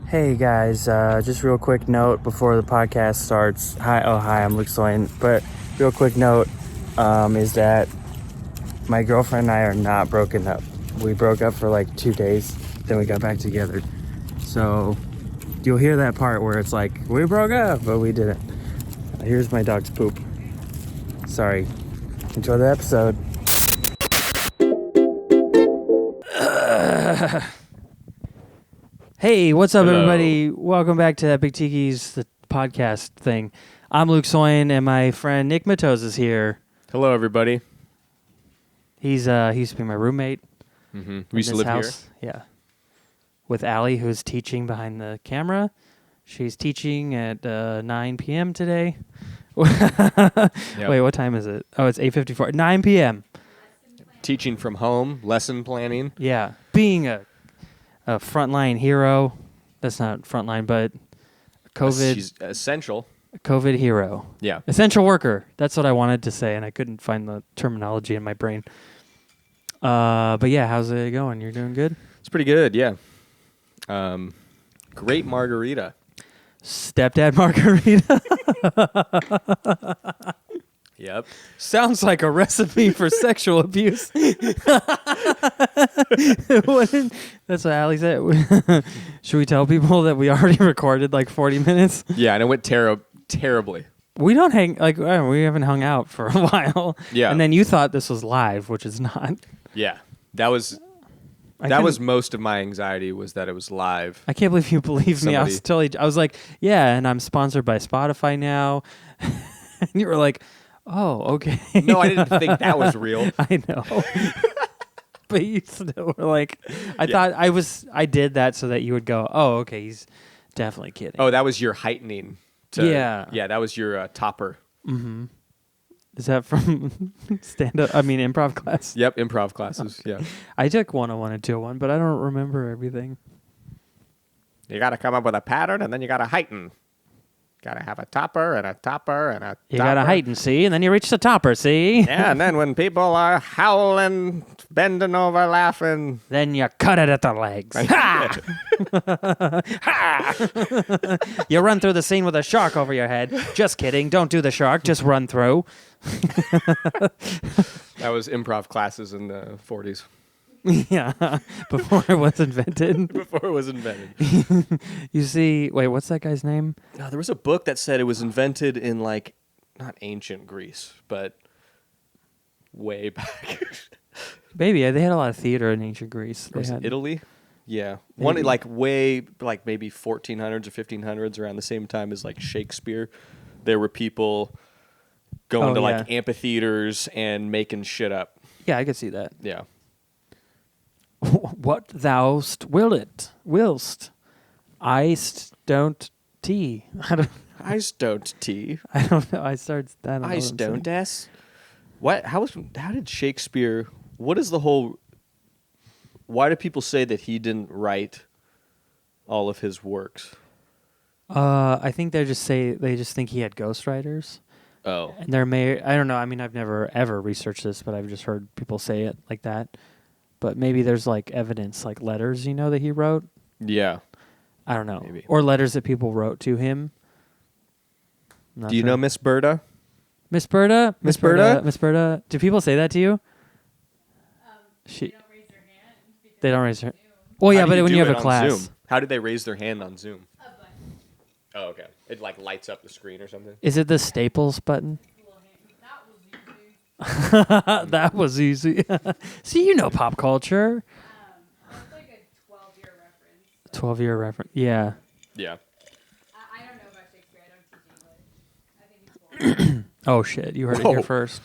Hey guys, just real quick note before the podcast starts. Hi, I'm Luke Soin. But real quick note is that my girlfriend and I are not broken up. We broke up for like 2 days, then we got back together. So you'll hear that part where it's like, we broke up, but we didn't. Here's my dog's poop. Sorry. Enjoy the episode. Hey, what's up, Hello. everybody? Welcome back to Epic Tiki's the podcast thing. I'm Luke Soin, and my friend Nick Maitoza is here. Hello, everybody. He used to be my roommate. We used to live house. Yeah. With Allie, who's teaching behind the camera. She's teaching at 9 p.m. today. Yep. Wait, what time is it? Oh, it's 8:54. 9 p.m. here. Teaching from home, lesson planning. Yeah. Being a frontline hero. That's not frontline, but She's essential. COVID hero. Yeah. Essential worker. That's what I wanted to say, and I couldn't find the terminology in my brain. But yeah, how's it going? You're doing good? It's pretty good, yeah. Great margarita. Stepdad Margarita. Yep. Sounds like a recipe for sexual abuse. That's what Allie said. Should we tell people that we already recorded like 40 minutes? Yeah, and it went terribly. We don't we haven't hung out for a while. Yeah. And then you thought this was live, which is not. Yeah. That was most of my anxiety, was that it was live. I can't believe you believed me. I was like, yeah, and I'm sponsored by Spotify now. And you were like, oh, okay. No, I didn't think that was real. I know. But you still were like, I did that so that you would go, oh, okay, he's definitely kidding. Oh, that was your heightening. Yeah. Yeah, that was your topper. Mm-hmm. Is that from improv class? Yep, improv classes, yeah. I took 101 and 201, but I don't remember everything. You got to come up with a pattern, and then you got to heighten. Got to have a topper and a topper and a topper. You got to heighten, see? And then you reach the topper, see? Yeah, and then when people are howling, bending over, laughing. Then you cut it at the legs. Ha! Ha! You run through the scene with a shark over your head. Just kidding. Don't do the shark. Just run through. That was improv classes in the 40s. Yeah, before it was invented. Before it was invented. You see, wait, what's that guy's name? No, there was a book that said it was invented in, like, not ancient Greece, but way back. Baby, they had a lot of theater in ancient Greece. Was it Italy? Yeah. Maybe. One, like, way, like, maybe 1400s or 1500s, around the same time as, like, Shakespeare. There were people going to, like, amphitheaters and making shit up. Yeah, I could see that. Yeah. What thou'st willst, Iced don't tea. I don't tea. I don't know. I don't know. I don't s. What? How did Shakespeare? What is the whole? Why do people say that he didn't write all of his works? I think they just think he had ghostwriters. Oh. And I don't know. I mean, I've never ever researched this, but I've just heard people say it like that. But maybe there's like evidence, like letters, that he wrote. Yeah. I don't know. Maybe. Or letters that people wrote to him. Do you know Miss Berta? Miss Berta? Miss Berta? Miss Berta? Do people say that to you? They don't raise their hand. They don't raise their hand. Well, yeah, but when you have a class. Zoom? How did they raise their hand on Zoom? A button. Oh, okay. It like lights up the screen or something? Is it the Staples button? That was easy. That was easy. See, you know pop culture. That's like a 12-year reference. 12-year reference. Yeah. Yeah. I don't know about Shakespeare. I don't teach English. I think he's boring. Oh, shit. You heard it here first.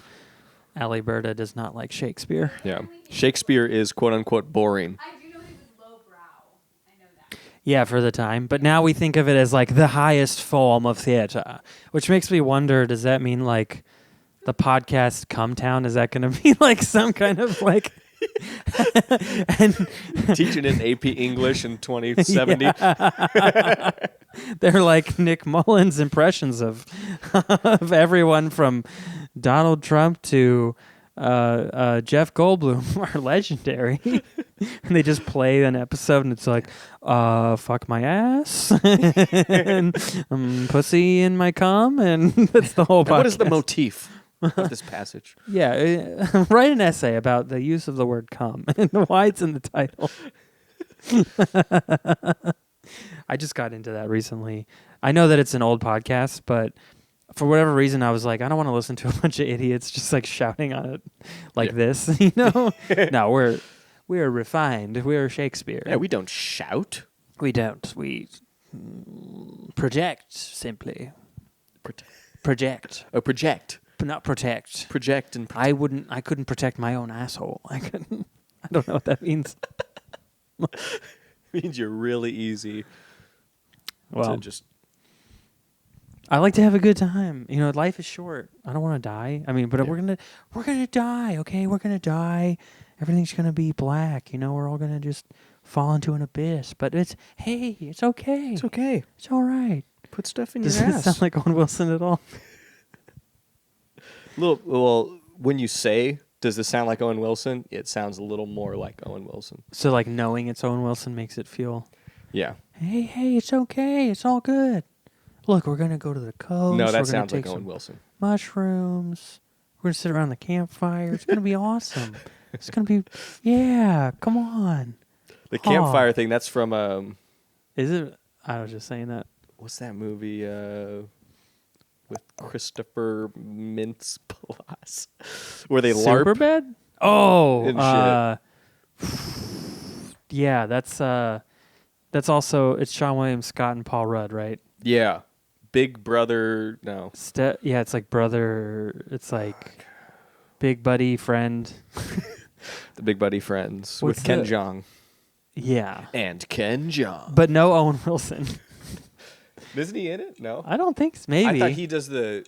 Allie Berta does not like Shakespeare. Yeah. Shakespeare is quote unquote boring. I do know he was lowbrow. I know that. Yeah, for the time. But now we think of it as like the highest form of theater, which makes me wonder, does that mean like the podcast Come Town? Is that going to be like some kind of like... and teaching in AP English in 2070. Yeah. They're like Nick Mullen's impressions of everyone from Donald Trump to Jeff Goldblum are legendary. And they just play an episode and it's like, fuck my ass and pussy in my cum, and that's the whole podcast. What is the motif of this passage? Yeah, write an essay about the use of the word cum and why it's in the title. I just got into that recently. I know that it's an old podcast, but for whatever reason, I was like, I don't want to listen to a bunch of idiots just like shouting on it like this, you know? No, we're refined. We're Shakespeare. Yeah, we don't shout. We don't. We project simply. Project. Oh, project. But not protect. Project and I couldn't protect my own asshole. I couldn't. I don't know what that means. means you're really easy. Well, to just. I like to have a good time. You know, life is short. I don't want to die. I mean, but we're gonna die. Okay, we're gonna die. Everything's gonna be black. You know, we're all gonna just fall into an abyss. But it's okay. It's okay. It's all right. Put stuff in your Does ass. it sound like Owen Wilson at all? Well, when you say, does this sound like Owen Wilson? It sounds a little more like Owen Wilson. So, like, knowing it's Owen Wilson makes it feel, yeah. Hey, it's okay. It's all good. Look, we're going to go to the coast. No, that we're sounds take like Owen some Wilson. mushrooms. We're going to sit around the campfire. It's going to be awesome. It's going to be, yeah, come on. The campfire thing, that's from... Is it? I was just saying that. What's that movie with Christopher Mintz-Plasse? Where they LARP? Superbad? Oh, and yeah, that's also, it's Sean William Scott and Paul Rudd, right? Yeah. Big Brother, no. Yeah, it's like brother, it's like big buddy friend. The Big Buddy Friends What's with Ken Jeong. Yeah. And Ken Jeong. But no Owen Wilson. Isn't he in it? No? I don't think so. Maybe. I thought he does the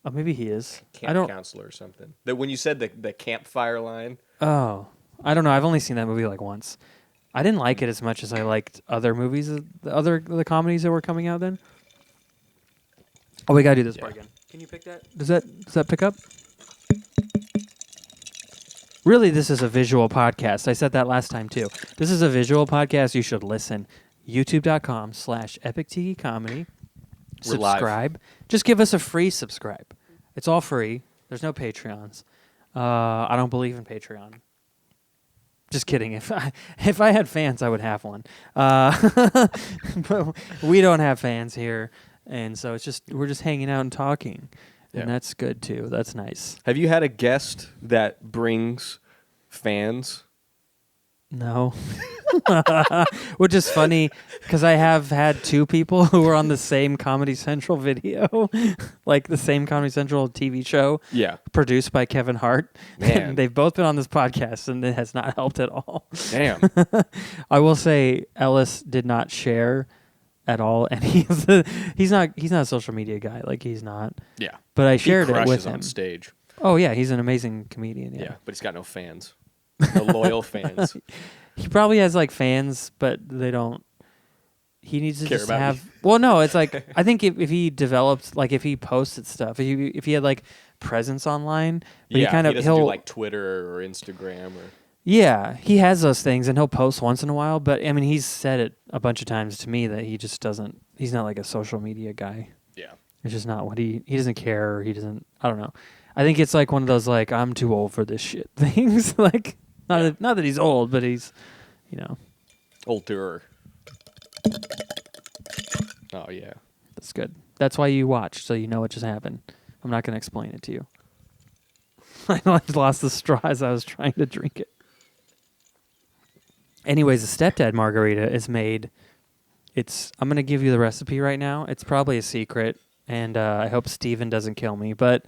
Oh, maybe he is. camp counselor or something. That when you said the campfire line. Oh. I don't know. I've only seen that movie like once. I didn't like it as much as I liked other movies, the comedies that were coming out then. Oh, we got to do this part again. Can you pick that? Does that pick up? Really, this is a visual podcast. I said that last time, too. This is a visual podcast. You should listen. YouTube.com/EpicTikiComedy. We're live. Subscribe. Just give us a free subscribe. It's all free. There's no Patreons. I don't believe in Patreon. Just kidding. If I had fans, I would have one. But we don't have fans here, and so we're just hanging out and talking. And that's good, too. That's nice. Have you had a guest that brings fans? No. Which is funny, because I have had two people who were on the same Comedy Central video, like the same Comedy Central TV show, produced by Kevin Hart. Man. They've both been on this podcast, and it has not helped at all. Damn. I will say Ellis did not share at all any of the... He's not a social media guy. Like, he's not. Yeah. But I shared it with crushes him. on stage. Oh, yeah. He's an amazing comedian. Yeah, but he's got no fans. No loyal fans. He probably has like fans, but they don't. He needs to care just about have. Well, no, it's like I think if he developed, like if he posted stuff, if he had like presence online, but he doesn't do like Twitter or Instagram or. Yeah, he has those things, and he'll post once in a while. But I mean, he's said it a bunch of times to me that he just doesn't. He's not like a social media guy. Yeah, it's just not what he doesn't care. Or he doesn't. I don't know. I think it's like one of those like I'm too old for this shit things. Like. Not that he's old, but he's, older. Oh, yeah. That's good. That's why you watch, so you know what just happened. I'm not going to explain it to you. I lost the straw as I was trying to drink it. Anyways, the Stepdad Margarita is made. I'm going to give you the recipe right now. It's probably a secret, and I hope Steven doesn't kill me, but...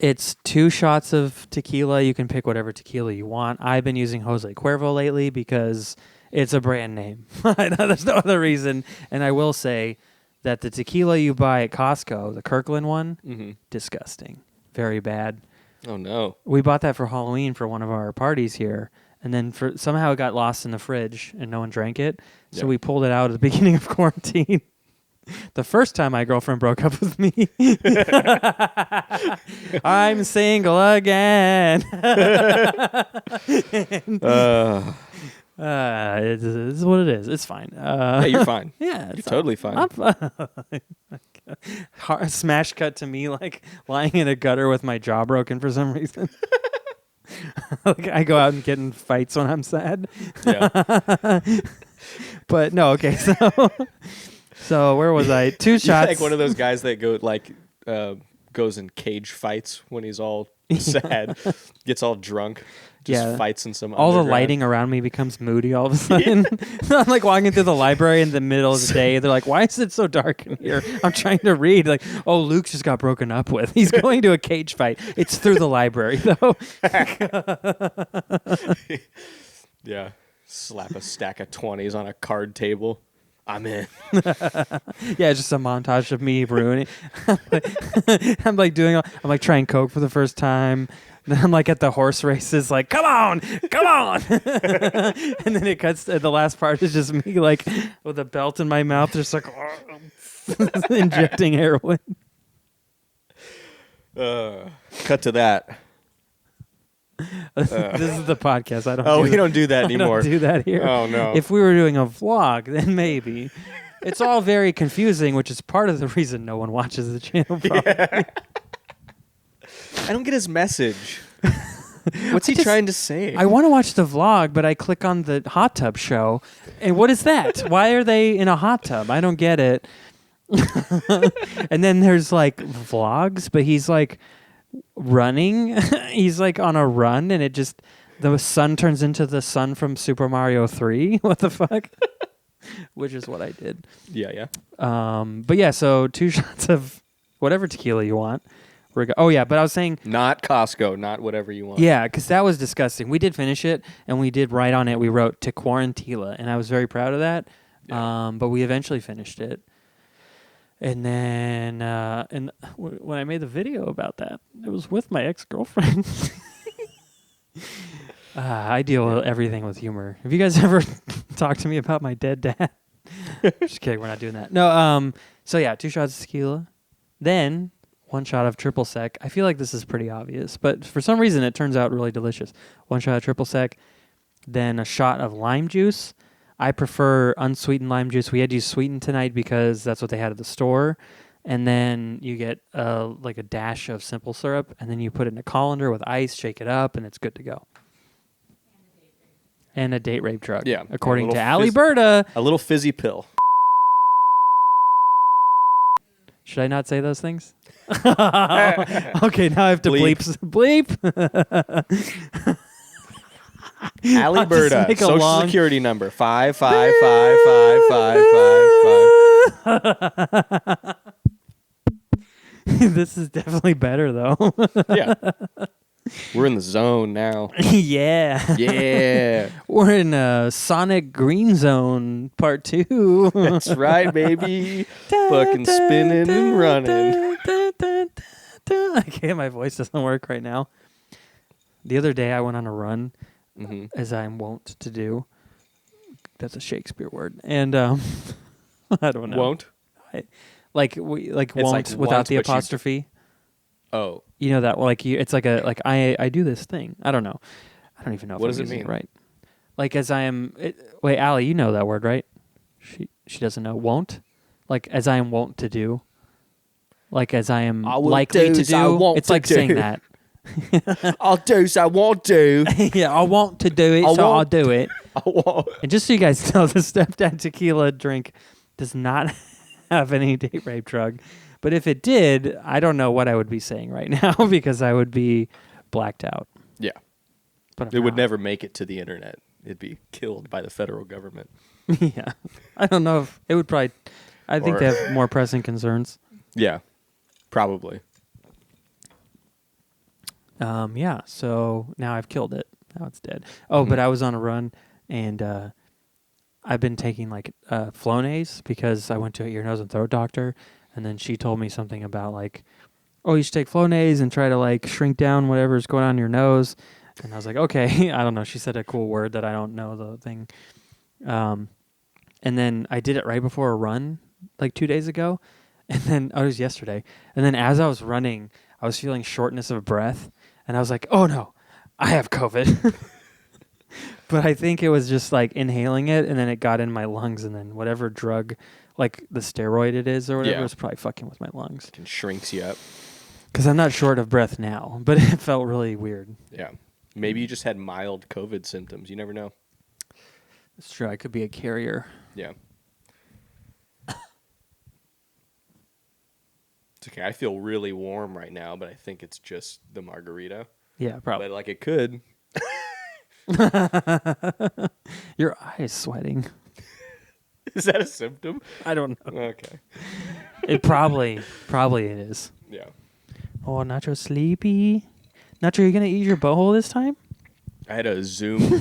It's 2 shots of tequila. You can pick whatever tequila you want. I've been using Jose Cuervo lately because it's a brand name. There's no other reason. And I will say that the tequila you buy at Costco, the Kirkland one, disgusting. Very bad. Oh, no. We bought that for Halloween for one of our parties here. And then somehow it got lost in the fridge and no one drank it. So we pulled it out at the beginning of quarantine. The first time my girlfriend broke up with me. I'm single again. It's what it is. It's fine. Yeah, you're fine. Yeah, you're totally fine. Smash cut to me like lying in a gutter with my jaw broken for some reason. Like I go out and get in fights when I'm sad. Yeah. But no, okay. So where was I? 2 shots. You're like one of those guys that goes in cage fights when he's all sad, gets all drunk, just fights in some. All underground. the lighting around me becomes moody all of a sudden. I'm like walking through the library in the middle of the day. They're like, "Why is it so dark in here?" I'm trying to read. Like, "Oh, Luke just got broken up with. He's going to a cage fight. It's through the library, though." Yeah, slap a stack of 20s on a card table. I'm in. Yeah, just a montage of me ruining. I'm like trying coke for the first time. Then I'm like at the horse races, like, come on. And then it cuts. The last part is just me, like, with a belt in my mouth, just like injecting heroin. Cut to that. This is the podcast. We don't do that anymore. I don't do that here. Oh no. If we were doing a vlog, then maybe. It's all very confusing, which is part of the reason no one watches the channel. Yeah. I don't get his message. What's he trying to say? I want to watch the vlog, but I click on the hot tub show. And what is that? Why are they in a hot tub? I don't get it. And then there's like vlogs, but he's like running. He's like on a run, and the sun turns into the sun from Super Mario 3. What the fuck? Which is what I did. Yeah. But yeah, so 2 shots of whatever tequila you want. But I was saying... Not Costco, not whatever you want. Yeah, because that was disgusting. We did finish it, and we did write on it. We wrote to Quarantila, and I was very proud of that. Yeah. But we eventually finished it. And then when I made the video about that, it was with my ex-girlfriend. I deal with everything with humor. Have you guys ever talked to me about my dead dad? Just kidding, we're not doing that. No, so yeah, 2 shots of tequila. Then 1 shot of triple sec. I feel like this is pretty obvious, but for some reason it turns out really delicious. 1 shot of triple sec. Then a shot of lime juice. I prefer unsweetened lime juice. We had to use sweetened tonight because that's what they had at the store. And then you get like a dash of simple syrup, and then you put it in a colander with ice, shake it up, and it's good to go. And a date rape drug. Yeah. According to Allie Berta. A little fizzy pill. Should I not say those things? Okay, now I have to bleep. Allie Berta, social security number 5555555. This is definitely better though. Yeah. We're in the zone now. Yeah. Yeah. We're in Sonic Green Zone Part 2. That's right, baby. Fucking spinning and running. Okay, my voice doesn't work right now. The other day I went on a run, as I'm wont to do. That's a Shakespeare word. And I don't know. Won't? Won't without won't, the apostrophe. Oh. You know that it's like I do this thing. I don't know. I don't even know. What does it mean? Right. Like as I am. Wait, Allie, you know that word, right? She doesn't know. Won't. Like as I am wont to do. Like as I am likely to do. It's like saying that. I'll do so I won't do. Yeah, I want to do it, so I'll do it. I won't. And just so you guys know, the Stepdad tequila drink does not have any date rape drug. But if it did, I don't know what I would be saying right now because I would be blacked out. Yeah. But it would never make it to the internet. It'd be killed by the federal government. Yeah. I don't know if it would probably... I think they have more pressing concerns. Yeah. Probably. Yeah, so now I've killed it. Now it's dead. Oh, but I was on a run, and I've been taking like Flonase because I went to an ear, nose, and throat doctor, and then she told me something about like, oh, you should take Flonase and try to like shrink down whatever's going on in your nose. And I was like, okay, I don't know. She said a cool word that I don't know the thing. And then I did it right before a run like 2 days ago, and then it was yesterday. And then as I was running, I was feeling shortness of breath, and I was like, "Oh no, I have COVID." But I think it was just like inhaling it, and then it got in my lungs, and then whatever drug, like the steroid it is or whatever, was probably fucking with my lungs. It shrinks you up. Because I'm not short of breath now, but it felt really weird. Yeah. Maybe you just had mild COVID symptoms. You never know. It's true. I could be a carrier. Yeah. It's okay. I feel really warm right now, but I think it's just the margarita. Yeah, probably. But like it could. Your eye is sweating. Is that a symptom? I don't know. Okay. It probably it is. Yeah. Oh, Nacho sleepy. Nacho, you gonna eat your butthole this time? I had a Zoom,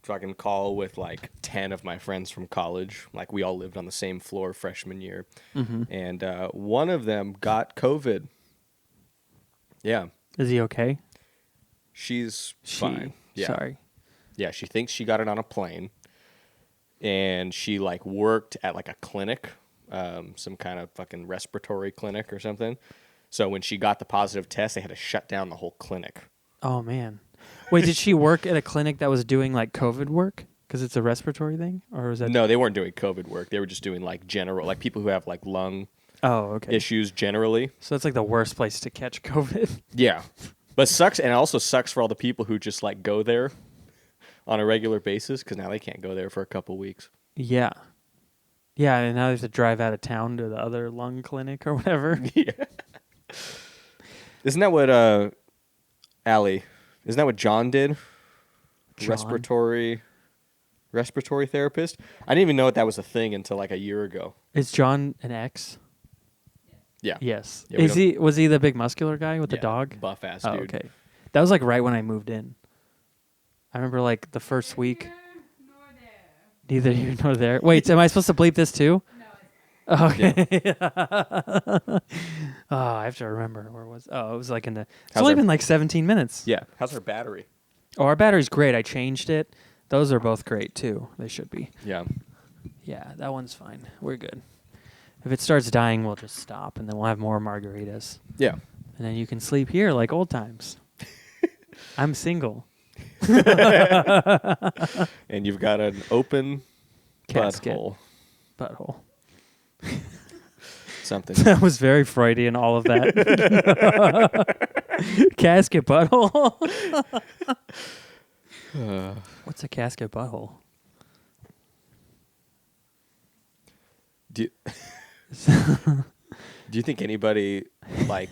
fucking call with like 10 of my friends from college. Like we all lived on the same floor freshman year. Mm-hmm. And one of them got COVID. Yeah. Is he okay? She's fine. Yeah. Sorry. Yeah, she thinks she got it on a plane. And she like worked at like a clinic, some kind of fucking respiratory clinic or something. So when she got the positive test, they had to shut down the whole clinic. Oh, man. Wait, did she work at a clinic that was doing like COVID work? Because it's a respiratory thing? Or was that? No, they weren't doing COVID work. They were just doing like general, like people who have like lung issues generally. So it's like the worst place to catch COVID. Yeah. But sucks, and it also sucks for all the people who just like go there on a regular basis because now they can't go there for a couple weeks. Yeah. Yeah, and now they have to drive out of town to the other lung clinic or whatever. Yeah. Isn't that what Allie? Isn't that what John did? John? Respiratory therapist. I didn't even know that was a thing until like a year ago. Is John an ex? Yeah. Yes. Yeah, Was he the big muscular guy with the dog? Buff ass Oh, dude. okay. That was like right when I moved in. I remember like the first week. Neither here nor there. Wait, am I supposed to bleep this too? No. Okay. Oh, I have to remember where it was. Oh, it was like in the. It's How's only our- been like 17 minutes. Yeah. How's her battery? Oh, our battery's great. I changed it. Those are both great too. They should be. Yeah. Yeah, that one's fine. We're good. If it starts dying, we'll just stop, and then we'll have more margaritas. Yeah. And then you can sleep here like old times. I'm single. And you've got an open Casket. butthole. Butthole. Something. That was very Freudian, all of that. Casket butthole. What's a casket butthole? Do you think anybody like?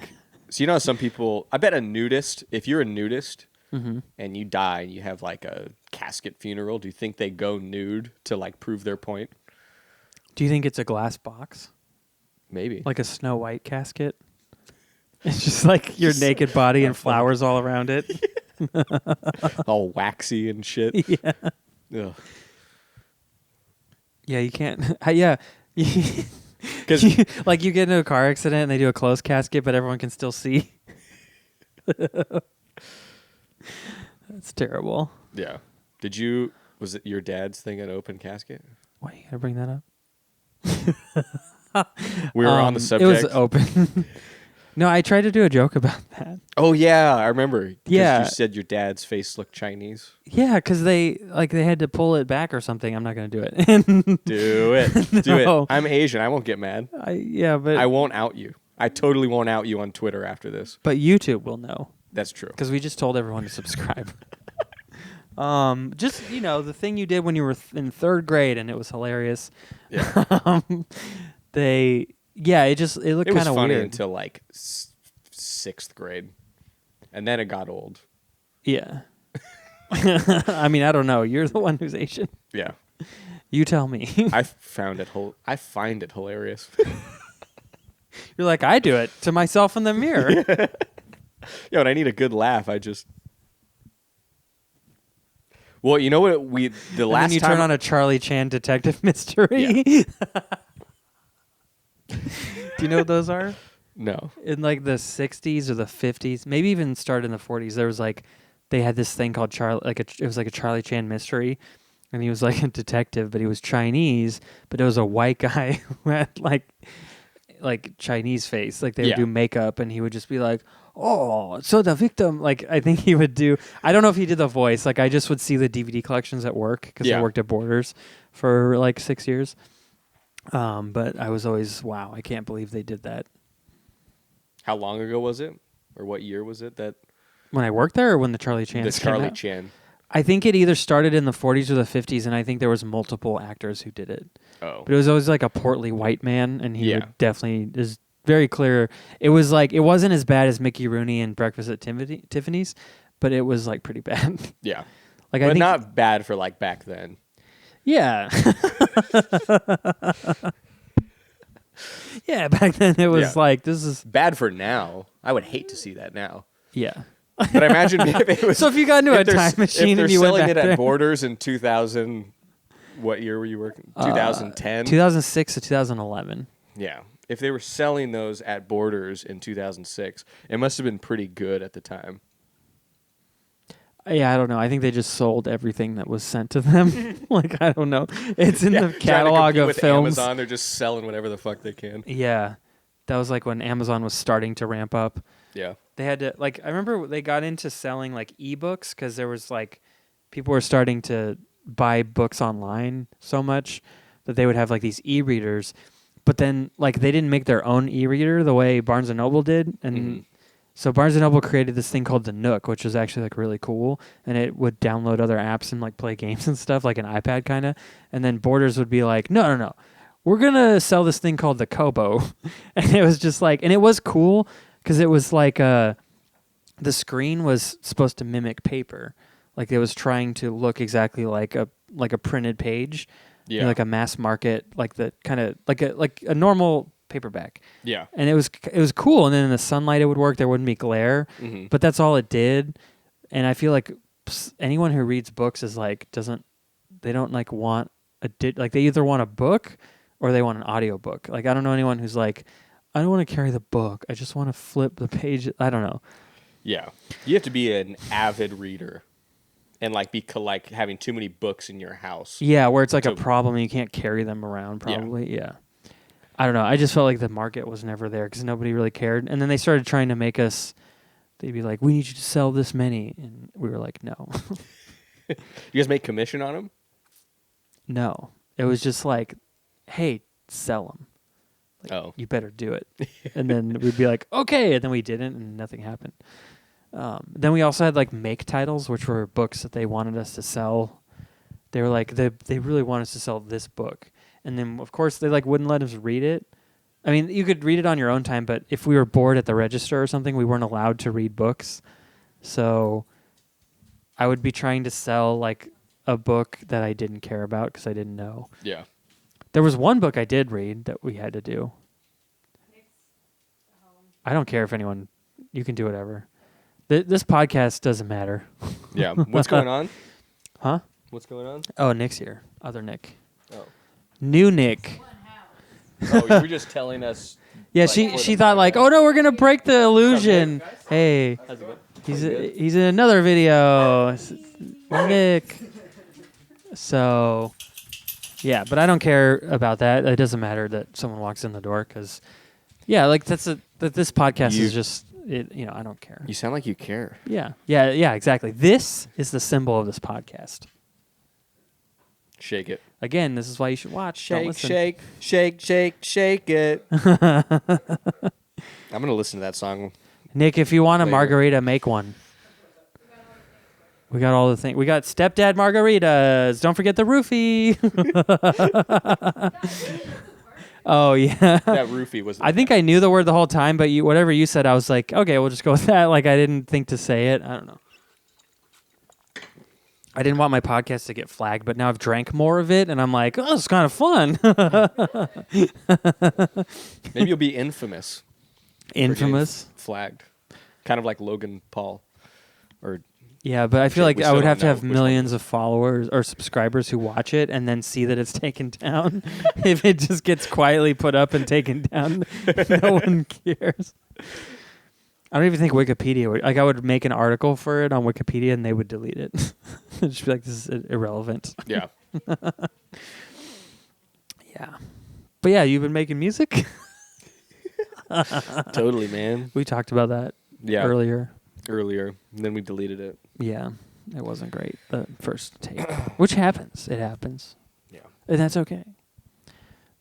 So you know, how some people. I bet a nudist. If you're a nudist and you die and you have like a casket funeral, do you think they go nude to like prove their point? Do you think it's a glass box? Maybe. Like a Snow White casket? It's just like your naked body and flowers all around it. All waxy and shit. Yeah. Ugh. Yeah, you can't. Yeah. Because like you get into a car accident and they do a closed casket, but everyone can still see. That's terrible. yeah. Was it your dad's thing at open casket? Why you gotta bring that up? We were on the subject. It was open. No, I tried to do a joke about that. Oh yeah, I remember. 'Cause Yeah. you said your dad's face looked Chinese. Yeah, because they had to pull it back or something. I'm not gonna do it. Do it. Do No. it. I'm Asian. I won't get mad. But I won't out you. I totally won't out you on Twitter after this. but YouTube will know That's true. because we just told everyone to subscribe. Just the thing you did when you were in third grade and it was hilarious. Yeah. It looked It was kind of funny weird. until like sixth grade, and then it got old. Yeah. I mean, I don't know. You're the one who's Asian. Yeah. You tell me. I find it hilarious. You're like, I do it to myself in the mirror. Yeah, when I need a good laugh, I just. Well, you know what the last and then you time turn on a Charlie Chan detective mystery. Yeah. Do you know what those are? No. In like the 60s or the 50s, maybe even started in the 40s, there was like they had this thing called it was like a Charlie Chan mystery and he was like a detective, but he was Chinese, but it was a white guy who had like Chinese face. Like they would Yeah. do makeup, and he would just be like, "Oh, so the victim." Like I think he would do. I don't know if he did the voice. Like I just would see the DVD collections at work because I Yeah. worked at Borders for like 6 years. But I was always, wow, I can't believe they did that. How long ago was it, or what year was it that When I worked there, or when the Charlie Chan? the Charlie Chan? I think it either started in the 40s or the 50s, and I think there was multiple actors who did it. Oh, But it was always like a portly white man, and he Yeah. would definitely is very clear. It was like it wasn't as bad as Mickey Rooney and Breakfast at Tiffany's, but it was like pretty bad. yeah, Like I but think, not bad for like back then. yeah, yeah. Back then it was Yeah. like this is Bad for now. I would hate to see that now. yeah. But I imagine if it was. So if you got into a if they're- time machine if they're and you went selling back it there, at Borders in 2000, what year were you working? 2010. 2006 to 2011. Yeah. If they were selling those at Borders in 2006, it must have been pretty good at the time. Yeah, I don't know. I think they just sold everything that was sent to them. Like I don't know. It's in Yeah, the trying to catalog compete of with films. Amazon, they're just selling whatever the fuck they can. Yeah, that was like when Amazon was starting to ramp up. Yeah. They had to like. I remember they got into selling like ebooks because there was like people were starting to buy books online so much that they would have like these e-readers. But then like they didn't make their own e-reader the way Barnes and Noble did, and Mhm. so Barnes and Noble created this thing called the Nook, which was actually like really cool, and it would download other apps and like play games and stuff, like an iPad kind of. And then Borders would be like, no, we're gonna sell this thing called the Kobo, and it was just like, and it was cool because it was like the screen was supposed to mimic paper, like it was trying to look exactly like a printed page, Yeah. like a mass market, like the kind of like a normal paperback. Yeah. And it was cool, and then in the sunlight it would work. There wouldn't be glare, Mm-hmm. but that's all it did. And I feel like anyone who reads books is like they don't like want like they either want a book or they want an audio book. Like I don't know anyone who's like, I don't want to carry the book. I just want to flip the page. I don't know. Yeah. You have to be an avid reader and like be like having too many books in your house. Yeah, where it's like a So- problem and you can't carry them around. Probably. Yeah. I don't know. I just felt like the market was never there because nobody really cared. And then they started trying to make us. They'd be like, "We need you to sell this many," and we were like, "No." You guys make commission on them? No, it was just like, hey, sell them. Oh. You better do it. And then we'd be like, okay. And then we didn't, and nothing happened. Then we also had like make titles, which were books that they wanted us to sell. They were like, they really want us to sell this book. And then, of course, they like wouldn't let us read it. I mean, you could read it on your own time, but if we were bored at the register or something, we weren't allowed to read books. So I would be trying to sell like a book that I didn't care about because I didn't know. Yeah. There was one book I did read that we had to do. I don't care if anyone, you can do whatever. This podcast doesn't matter. Yeah. What's going on? Huh? What's going on? Oh, Nick's here. Other Nick. Oh. New Nick. Oh, you were just telling us. Yeah, like, she for she the thought like, podcast. oh no, we're gonna break the illusion. Hey, How's it going? he's in another video. Nick. So, yeah, but I don't care about that. It doesn't matter that someone walks in the door because, yeah, like that. This podcast You- is just it. You know, I don't care. You sound like you care. Yeah, exactly. This is the symbol of this podcast. Shake it. Again, this is why you should watch. Don't Shake, listen. shake it. I'm gonna listen to that song. Nick, if you want a Later. margarita, make one. We got all the things. We got Stepdad Margaritas. Don't forget the roofie. Oh, yeah. That roofie was. I think I knew the word the whole time, but whatever you said, I was like, okay, we'll just go with that. Like, I didn't think to say it. I don't know. I didn't want my podcast to get flagged, but now I've drank more of it, and I'm like, oh, it's kind of fun. Maybe you'll be infamous. for getting Infamous. Flagged. Kind of like Logan Paul. Or Yeah, but I feel Shit, like we I still would don't have to know have which millions of followers or subscribers who watch it and then see that it's taken down. If it just gets quietly put up and taken down, no one cares. I don't even think Wikipedia would. Like, I would make an article for it on Wikipedia and they would delete it. Just be like, this is irrelevant. yeah. Yeah. But yeah, you've been making music? Totally, man. We talked about that Yeah. earlier. Earlier. And then we deleted it. Yeah. It wasn't great, the first take. Which happens. It happens. Yeah. And that's okay.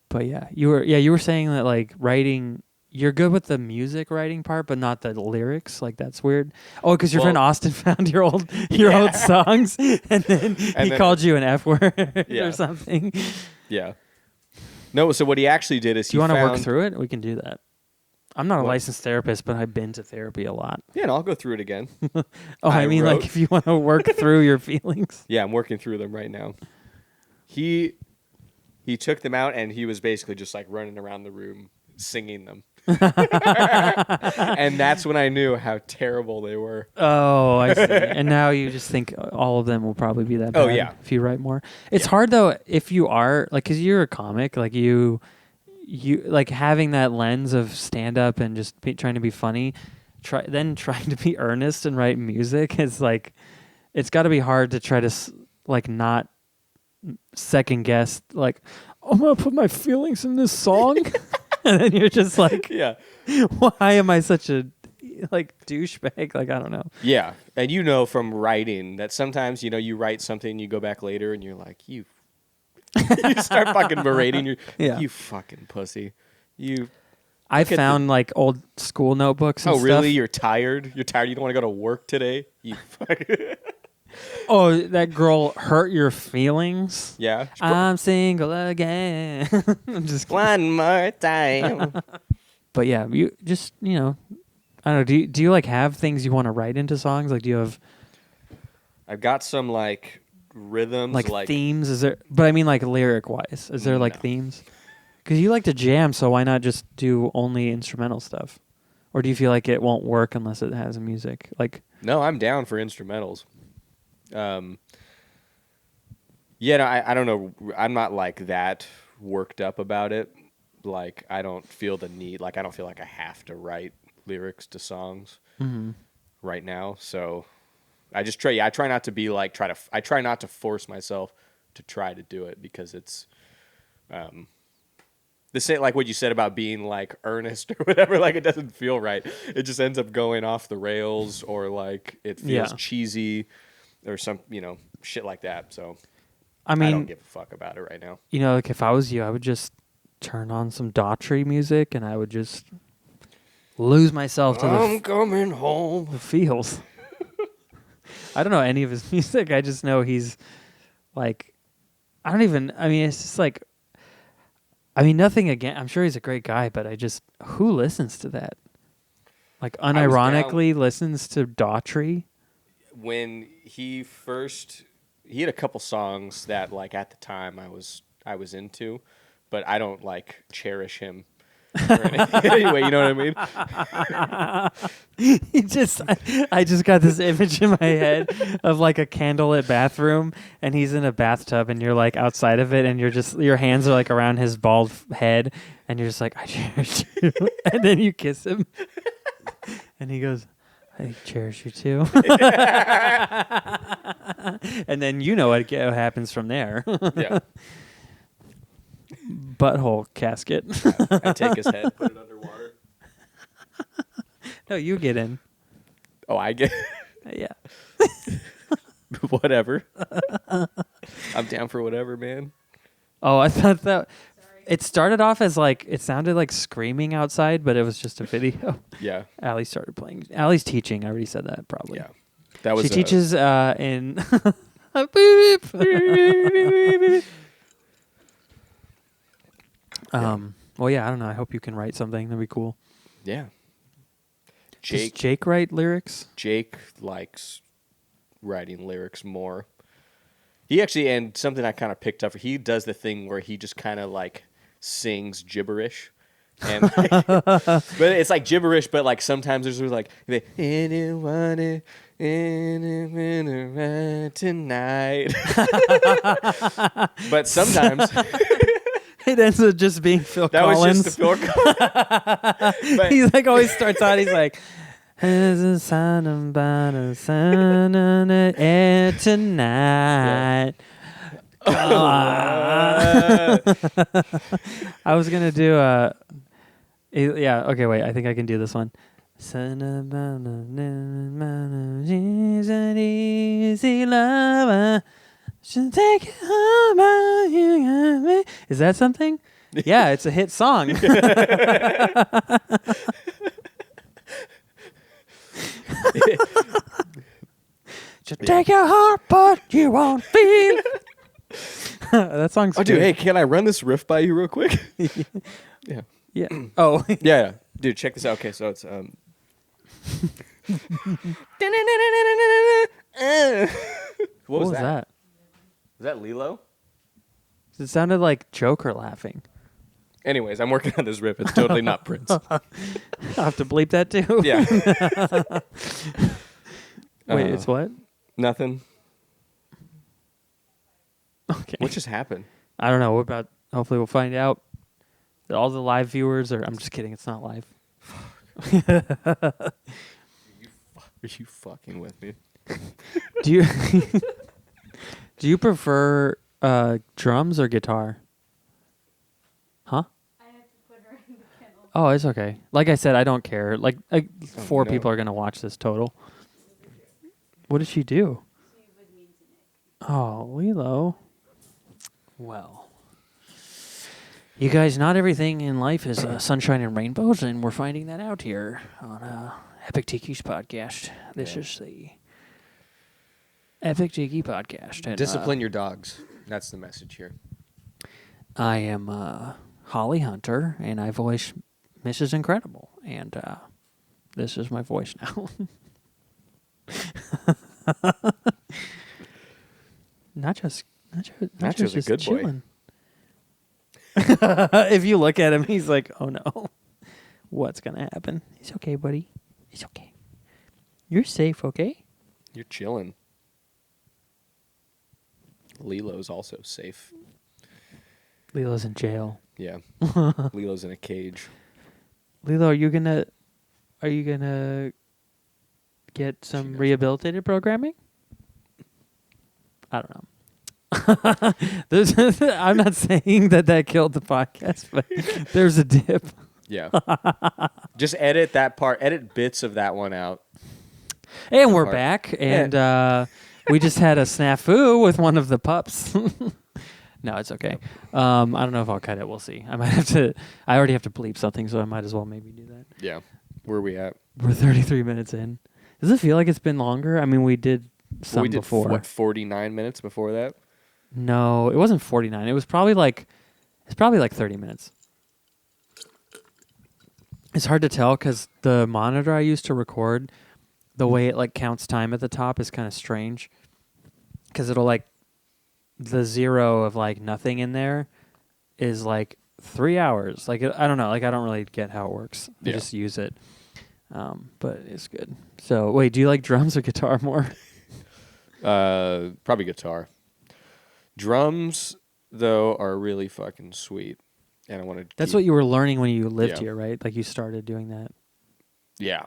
But yeah, you were saying that like writing, you're good with the music writing part, but not the lyrics. Like that's weird. Oh, because your friend Austin found your old songs, and then he called you an F word or something. Yeah. No, so what he actually did is do you want to work through it? We can do that. I'm not a licensed therapist, but I've been to therapy a lot. Yeah, and I'll go through it again. I mean, like if you want to work through your feelings. Yeah, I'm working through them right now. He took them out, and he was basically just like running around the room singing them. And that's when I knew how terrible they were. Oh, I see. And now you just think all of them will probably be that bad. Oh, yeah. If you write more. It's hard though if you are like, because you're a comic, like you like having that lens of stand up and just trying to be funny, trying to be earnest and write music is like, it's got to be hard to try to like not second guess like, I'm gonna put my feelings in this song. And then you're just like, why am I such a like douchebag? Like, I don't know. Yeah. And you know from writing that sometimes, you write something, you go back later and you're like, you start fucking berating you fucking pussy. I found like old school notebooks and stuff. Oh, really? Stuff. You're tired? You're tired? You don't want to go to work today? You fucking... Oh, that girl hurt your feelings? Yeah. I'm single again. I'm just one more time. But yeah, you just, I don't know. Do you like have things you want to write into songs? Like, do you have... I've got some like rhythms. Like themes? Is there... But I mean like lyric wise. Is there like themes? Because you like to jam, so why not just do only instrumental stuff? Or do you feel like it won't work unless it has a music? Like... No, I'm down for instrumentals. I don't know. I'm not like that worked up about it. Like, I don't feel the need. Like, I don't feel like I have to write lyrics to songs right now. So I just try. Yeah, I try not to be like I try not to force myself to try to do it because it's the same like what you said about being like earnest or whatever. Like, it doesn't feel right. It just ends up going off the rails or like it feels cheesy. Or some, shit like that. So, I don't give a fuck about it right now. Like if I was you, I would just turn on some Daughtry music and I would just lose myself to I'm coming home. The feels. I don't know any of his music. I just know he's like, it's just like, nothing again. I'm sure he's a great guy, but who listens to that? Like unironically listens to Daughtry? When he had a couple songs that like at the time I was into, but I don't like cherish him or anything. Anyway, you know what I mean? I just got this image in my head of like a candlelit bathroom and he's in a bathtub and you're like outside of it and your hands are like around his bald head and you're just like, I cherish you. And then you kiss him and he goes, I cherish you too. And then what happens from there. Yeah. Butthole casket. I take his head, put it underwater. No, you get in. Oh, I get Yeah. Whatever. I'm down for whatever, man. Oh, I thought that... It started off as like, it sounded like screaming outside, but it was just a video. Yeah. Allie started playing. Allie's teaching. I already said that probably. Yeah. That was she teaches in... Well, yeah, I don't know. I hope you can write something. That'd be cool. Yeah. Does Jake write lyrics? Jake likes writing lyrics more. He actually, and something I kind of picked up, he does the thing where he just kind of like sings gibberish. And like, but it's like gibberish, but like sometimes there's like anyone tonight. But sometimes it ends up just being Phil Collins. Was just the Phil Collins. He's like always starts out. He's like, "There's a sun about a sun on the air tonight." I was gonna do yeah. Okay, wait. I think I can do this one. Son of she's an easy lover. Should take it home. You got me. Is that something? Yeah, it's a hit song. Just take your heart, but you won't feel. That song's Oh, dude, good. hey, can I run this riff by you real quick? Yeah. Yeah. Oh. Yeah. Dude, check this out. Okay, so it's what What was that? Was that Lilo? It sounded like Joker laughing. Anyways, I'm working on this riff. It's totally not Prince. I'll have to bleep that too. Yeah. Wait, it's what? Nothing. Okay. What just happened? I don't know. What about? Hopefully, we'll find out. All the live viewers are. I'm just kidding. It's not live. Are you fucking with me? Do you do you prefer drums or guitar? Huh? I have to put her in the kennel. Oh, it's okay. Like I said, I don't care. Like four no. people are gonna watch this total. What did she do? She was mean to Nick. Oh, Lilo. Well, you guys, not everything in life is sunshine and rainbows, and we're finding that out here on Epic Tiki's podcast. This is the Epic Tiki podcast. And, Discipline your dogs. That's the message here. I am Holly Hunter, and I voice Mrs. Incredible, and this is my voice now. Nacho's a good boy. chilling. If you look at him, he's like, "Oh no, what's gonna happen?" It's okay, buddy. It's okay. You're safe, okay? You're chilling. Lilo's also safe. Lilo's in jail. Yeah. Lilo's in a cage. Lilo, are you gonna get some rehabilitated programming? I don't know. I'm not saying that killed the podcast, but there's a dip. Yeah. Just edit that part. Edit bits of that one out. And we're back, and we just had a snafu with one of the pups. No, it's okay. I don't know if I'll cut it. We'll see. I might have to. I already have to bleep something, so I might as well maybe do that. Yeah. Where are we at? We're 33 minutes in. Does it feel like it's been longer? I mean, we did some we did before. What, 49 minutes before that? No, it wasn't 49. It was probably like 30 minutes. It's hard to tell because the monitor I used to record, the way it like counts time at the top is kind of strange. Because it'll like the zero of like nothing in there is like 3 hours. Like I don't know. Like I don't really get how it works. I just use it. But it's good. So wait, do you like drums or guitar more? Probably guitar. Drums though are really fucking sweet, and I want to. That's what you were learning when you lived Yeah. here, right? Like you started doing that. Yeah.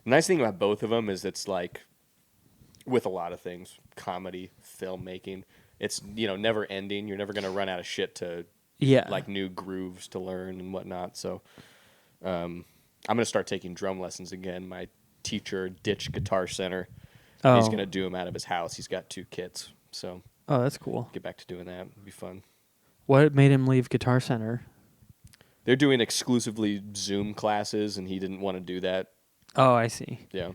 The nice thing about both of them is it's like, with a lot of things, comedy, filmmaking, it's never ending. You're never gonna run out of shit to like new grooves to learn and whatnot. So, I'm gonna start taking drum lessons again. My teacher ditched Guitar Center. Oh. He's gonna do them out of his house. He's got 2 kits, so. Oh, that's cool. Get back to doing that. It'd be fun. What made him leave Guitar Center? They're doing exclusively Zoom classes, and he didn't want to do that. Oh, I see. Yeah.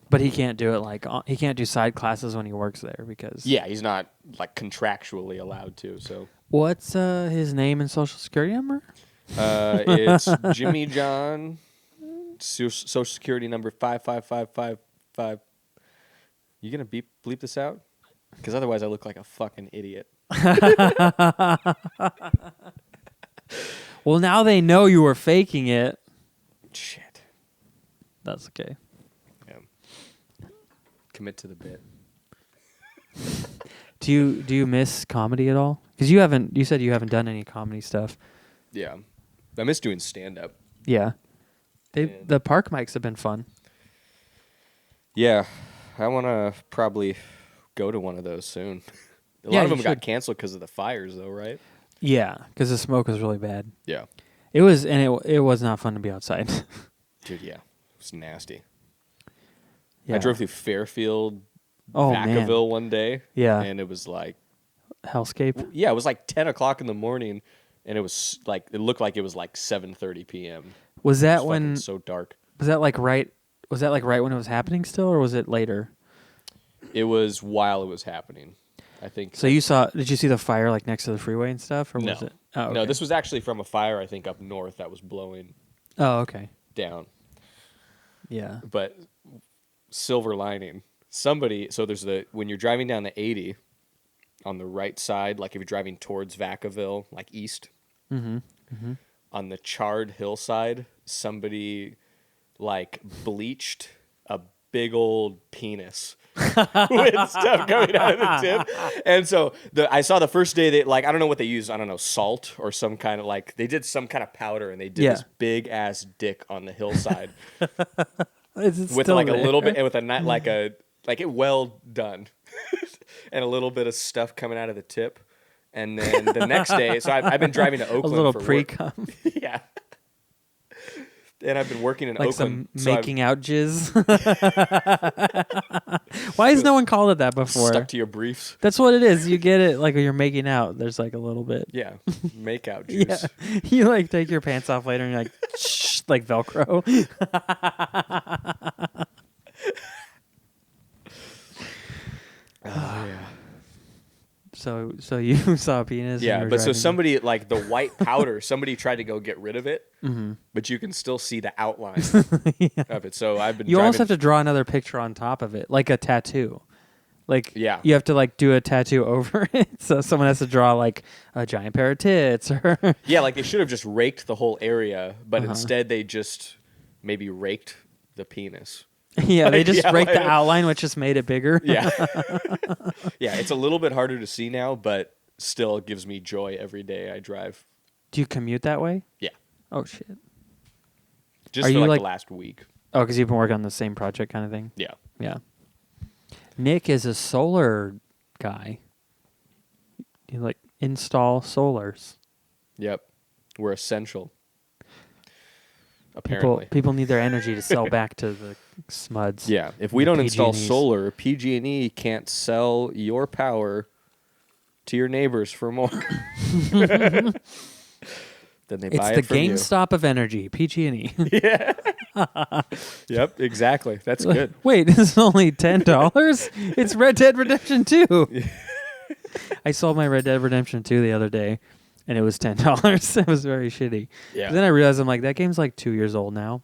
But he can't do it he can't do side classes when he works there because. Yeah, he's not like contractually allowed to. So. What's his name and social security number? It's Jimmy John, social security number 55555. You gonna bleep this out? Because otherwise I look like a fucking idiot. Well, now they know you were faking it. Shit. That's okay. Yeah. Commit to the bit. Do you miss comedy at all? Because you said you haven't done any comedy stuff. Yeah. I miss doing stand-up. Yeah. The park mics have been fun. Yeah. I want to probably go to one of those soon. A lot of you them got should. canceled because of the fires, though, right? Yeah, because the smoke was really bad. Yeah. It was, and it was not fun to be outside. Dude, yeah. It was nasty. Yeah. I drove through Fairfield, Oh, Vacaville man. one day. Yeah. And it was like, Hellscape. yeah, it was like 10 o'clock in the morning. And it was like, it looked like it was like 7:30 p.m. Was It that was when? fucking so dark. Was that like right? Was that like right when it was happening still, or was it later? It was while it was happening, I think. So you saw? Did you see the fire like next to the freeway and stuff, or No. was it? Oh, okay. No, this was actually from a fire, I think, up north that was blowing Oh, okay. down. Yeah. But silver lining, somebody, so there's when you're driving down the 80 on the right side, like if you're driving towards Vacaville, like east, on the charred hillside, somebody like bleached a big old penis with stuff coming out of the tip. And so I saw the first day that, like, I don't know what they used. I don't know, salt or some kind of, like, they did some kind of powder and they did this big ass dick on the hillside with like a little bit, and with a not like it well done and a little bit of stuff coming out of the tip. And then the next day, so I've been driving to Oakland a little for pre-cum, work. Yeah. And I've been working in like Oakland. some making out jizz. Why has no one called it that before? Stuck to your briefs. That's what it is. You get it like when you're making out. There's like a little bit. Yeah. Make out juice. Yeah. You like take your pants off later and you're like, shh, like Velcro. Yeah. So you saw a penis. and you Yeah, were but so driving- somebody, like the white powder, somebody tried to go get rid of it, but you can still see the outline of it. So I've been You driving. almost have to draw another picture on top of it, like a tattoo. Like Yeah. you have to like do a tattoo over it, so someone has to draw like a giant pair of tits or Yeah, like they should have just raked the whole area, but instead they just maybe raked the penis. yeah, they just Yeah, raked the like- outline, which just made it bigger. Yeah. Yeah, it's a little bit harder to see now, but still gives me joy every day I drive. Do you commute that way? Yeah. Oh shit. Just Are for you, like like- the last week. Oh, because you've been working on the same project kind of thing. Yeah. Yeah. Nick is a solar guy. You like install solars. Yep. We're essential. Apparently. People need their energy to sell back to the smuds. Yeah, if we The don't install PG&Es. solar, PG&E can't sell your power to your neighbors for more. Then they It's buy the it from you. GameStop of energy, PG&E. Yep, exactly. That's good. Wait, this is only $10? It's Red Dead Redemption 2. I sold my Red Dead Redemption 2 the other day, and it was $10. It was very shitty. Yeah. But then I realized I'm like, that game's like 2 years old now,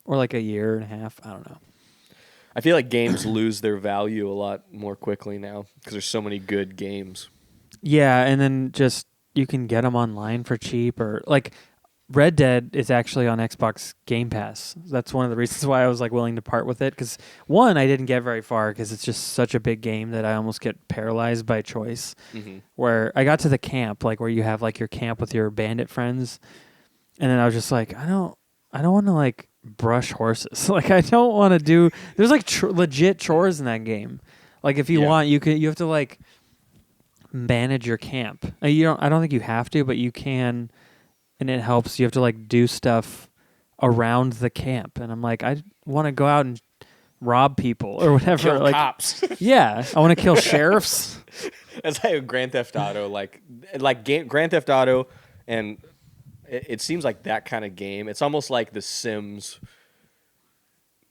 or like a year and a half. I don't know. I feel like games lose their value a lot more quickly now because there's so many good games. Yeah, and then just you can get them online for cheap, or like Red Dead is actually on Xbox Game Pass. That's one of the reasons why I was like willing to part with it, because one, I didn't get very far because it's just such a big game that I almost get paralyzed by choice. Where I got to the camp, like where you have like your camp with your bandit friends, and then I was just like, I don't want to like brush horses. Like I don't want to do. There's like legit chores in that game. Like if you Yeah. want, you have to like manage your camp. You don't. I don't think you have to, but you can, and it helps. You have to like do stuff around the camp, and I'm like, I want to go out and rob people or whatever. Kill like, cops. yeah, I want to kill sheriffs. That's like Grand Theft Auto, Grand Theft Auto, and it seems like that kind of game. It's almost like The Sims.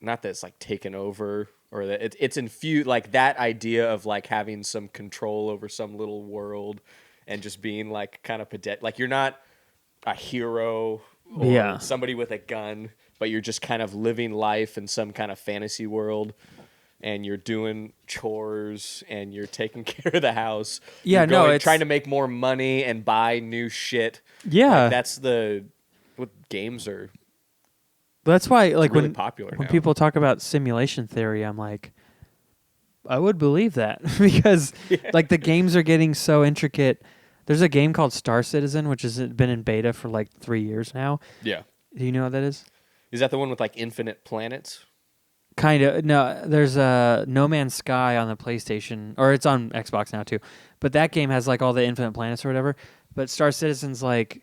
Not that it's like taken over, or that it's infused, like that idea of like having some control over some little world, and just being like kind of like you're not a hero or somebody with a gun, but you're just kind of living life in some kind of fantasy world. And you're doing chores, and you're taking care of the house. Yeah, you're it's trying to make more money and buy new shit. Yeah, Like, that's what games are. That's why, like really when popular when now. people talk about simulation theory, I'm like, I would believe that because like the games are getting so intricate. There's a game called Star Citizen, which has been in beta for like 3 years now. Yeah. Do you know what that is? Is that the one with like infinite planets? Kind of. No, there's a No Man's Sky on the PlayStation, or it's on Xbox now too. But that game has like all the infinite planets or whatever. But Star Citizen's like,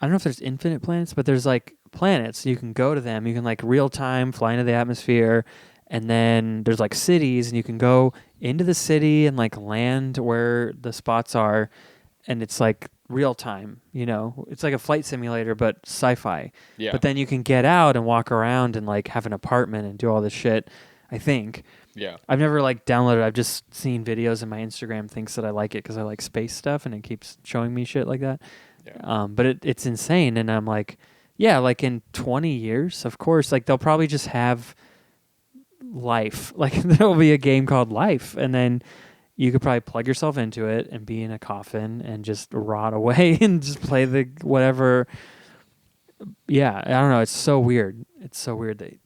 I don't know if there's infinite planets, but there's like planets. You can go to them. You can like real time fly into the atmosphere. And then there's like cities, and you can go into the city and like land where the spots are. And it's like real time, you know, it's like a flight simulator, but sci-fi. Yeah. But then you can get out and walk around and like have an apartment and do all this shit. I think. Yeah. I've never like downloaded. I've just seen videos, and my Instagram thinks that I like it because I like space stuff, and it keeps showing me shit like that. Yeah. But it's insane, and I'm like, yeah, like in 20 years, of course, like they'll probably just have life. Like there will be a game called Life, and then you could probably plug yourself into it and be in a coffin and just rot away and just play the whatever. Yeah, I don't know. It's so weird. It's so weird that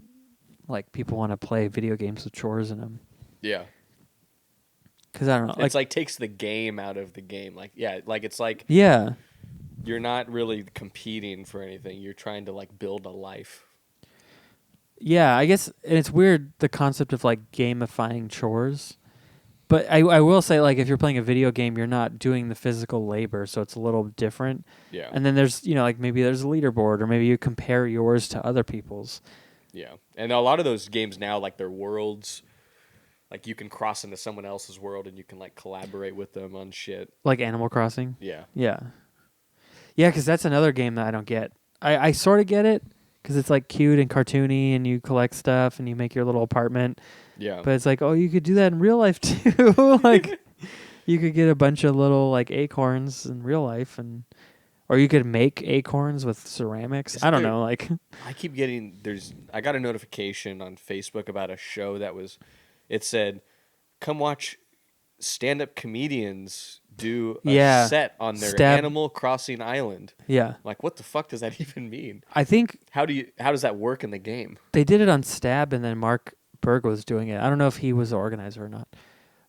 like people want to play video games with chores in them. Yeah. Because I don't know. It's like takes the game out of the game. Like, yeah, like it's like Yeah. you're not really competing for anything. You're trying to like build a life. Yeah, I guess and it's weird the concept of like gamifying chores. But I will say, like, if you're playing a video game, you're not doing the physical labor, so it's a little different. Yeah. And then there's, you know, like maybe there's a leaderboard, or maybe you compare yours to other people's. Yeah. And a lot of those games now, like their worlds, like you can cross into someone else's world and you can like collaborate with them on shit. Like Animal Crossing? Yeah. Yeah. Yeah, because that's another game that I don't get. I sort of get it, because it's like cute and cartoony, and you collect stuff, and you make your little apartment. Yeah. But it's like, oh, you could do that in real life too. Like, you could get a bunch of little like acorns in real life, and or you could make acorns with ceramics. I don't know. Like, I keep getting I got a notification on Facebook about a show that it said, come watch stand-up comedians do a set on their Animal Crossing island. Yeah. Like, what the fuck does that even mean? I think How does that work in the game? they did it on Stab, and then Mark Berg was doing it. I don't know if he was the organizer or not.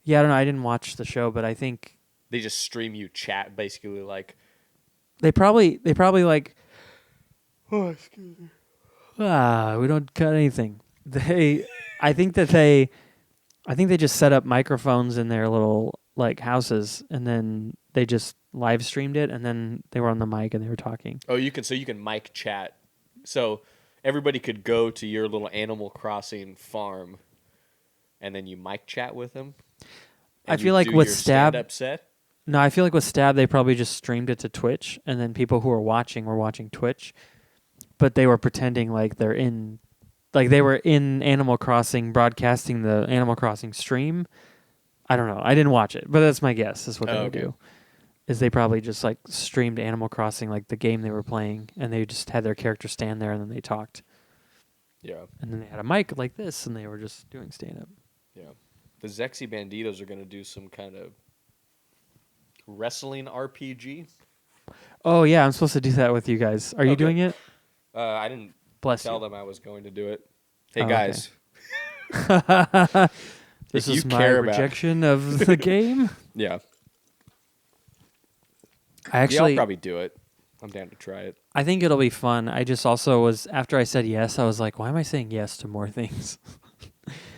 Yeah, I don't know. I didn't watch the show, but I think They just stream you chat, basically like, they probably like, oh, excuse me. We don't cut anything. I think they just set up microphones in their little like houses, and then they just live streamed it, and then they were on the mic and they were talking. oh, you can mic chat. So everybody could go to your little Animal Crossing farm, and then you mic chat with them. I feel like with Stab, stand-up set. no, I feel like with Stab they probably just streamed it to Twitch, and then people who were watching Twitch, but they were pretending like they were in Animal Crossing, broadcasting the Animal Crossing stream. I don't know. I didn't watch it, but that's my guess. Is what they would do. Is they probably just like streamed Animal Crossing, like the game they were playing, and they just had their character stand there, and then they talked. Yeah. And then they had a mic like this, and they were just doing stand-up. Yeah. The Zexy Banditos are going to do some kind of wrestling RPG. Oh, yeah, I'm supposed to do that with you guys. Are you Okay. doing it? I didn't Bless tell you. them I was going to do it. Hey, Oh, guys. This If is you my care about- rejection of the game. Yeah. I Yeah, actually, I'll probably do it. I'm down to try it. I think it'll be fun. I just also was, after I said yes, I was like, why am I saying yes to more things?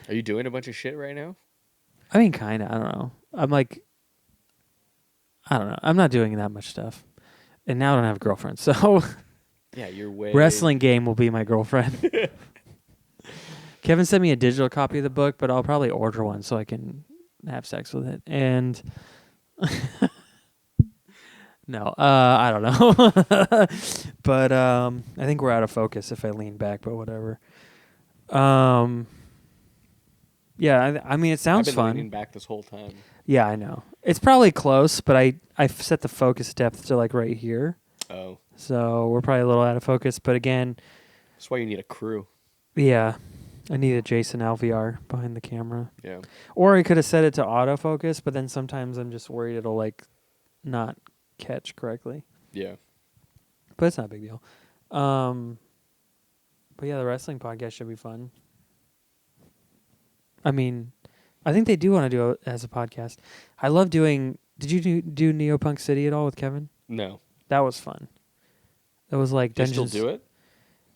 Are you doing a bunch of shit right now? I mean, kind of. I don't know. I'm like, I don't know. I'm not doing that much stuff. And now I don't have a girlfriend. So Yeah, you're way... wrestling game will be my girlfriend. Kevin sent me a digital copy of the book, but I'll probably order one so I can have sex with it. And no, I don't know. But I think we're out of focus if I lean back, but whatever. Yeah, I mean, it sounds I've been fun. leaning back this whole time. Yeah, I know. It's probably close, but I've set the focus depth to like right here. Oh. So we're probably a little out of focus. But again, That's why you need a crew. yeah, I need a Jason LVR behind the camera. Yeah. Or I could have set it to autofocus, but then sometimes I'm just worried it'll like not catch correctly. Yeah. But it's not a big deal. But yeah, the wrestling podcast should be fun. I mean, I think they do want to do it as a podcast. I love doing... Did you do NeoPunk City at all with Kevin? No. That was fun. It was like Do you Dungeons... still do it?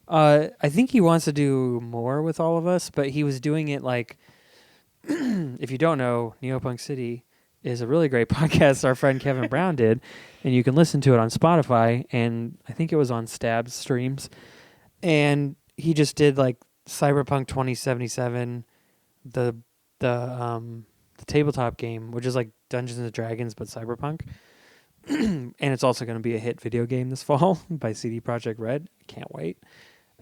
I think he wants to do more with all of us, but he was doing it like, if you don't know, NeoPunk City is a really great podcast our friend Kevin Brown did, and you can listen to it on Spotify, and I think it was on Stab's streams. And he just did like Cyberpunk 2077, the tabletop game, which is like Dungeons and Dragons but Cyberpunk. And it's also going to be a hit video game this fall by CD Projekt Red. Can't wait.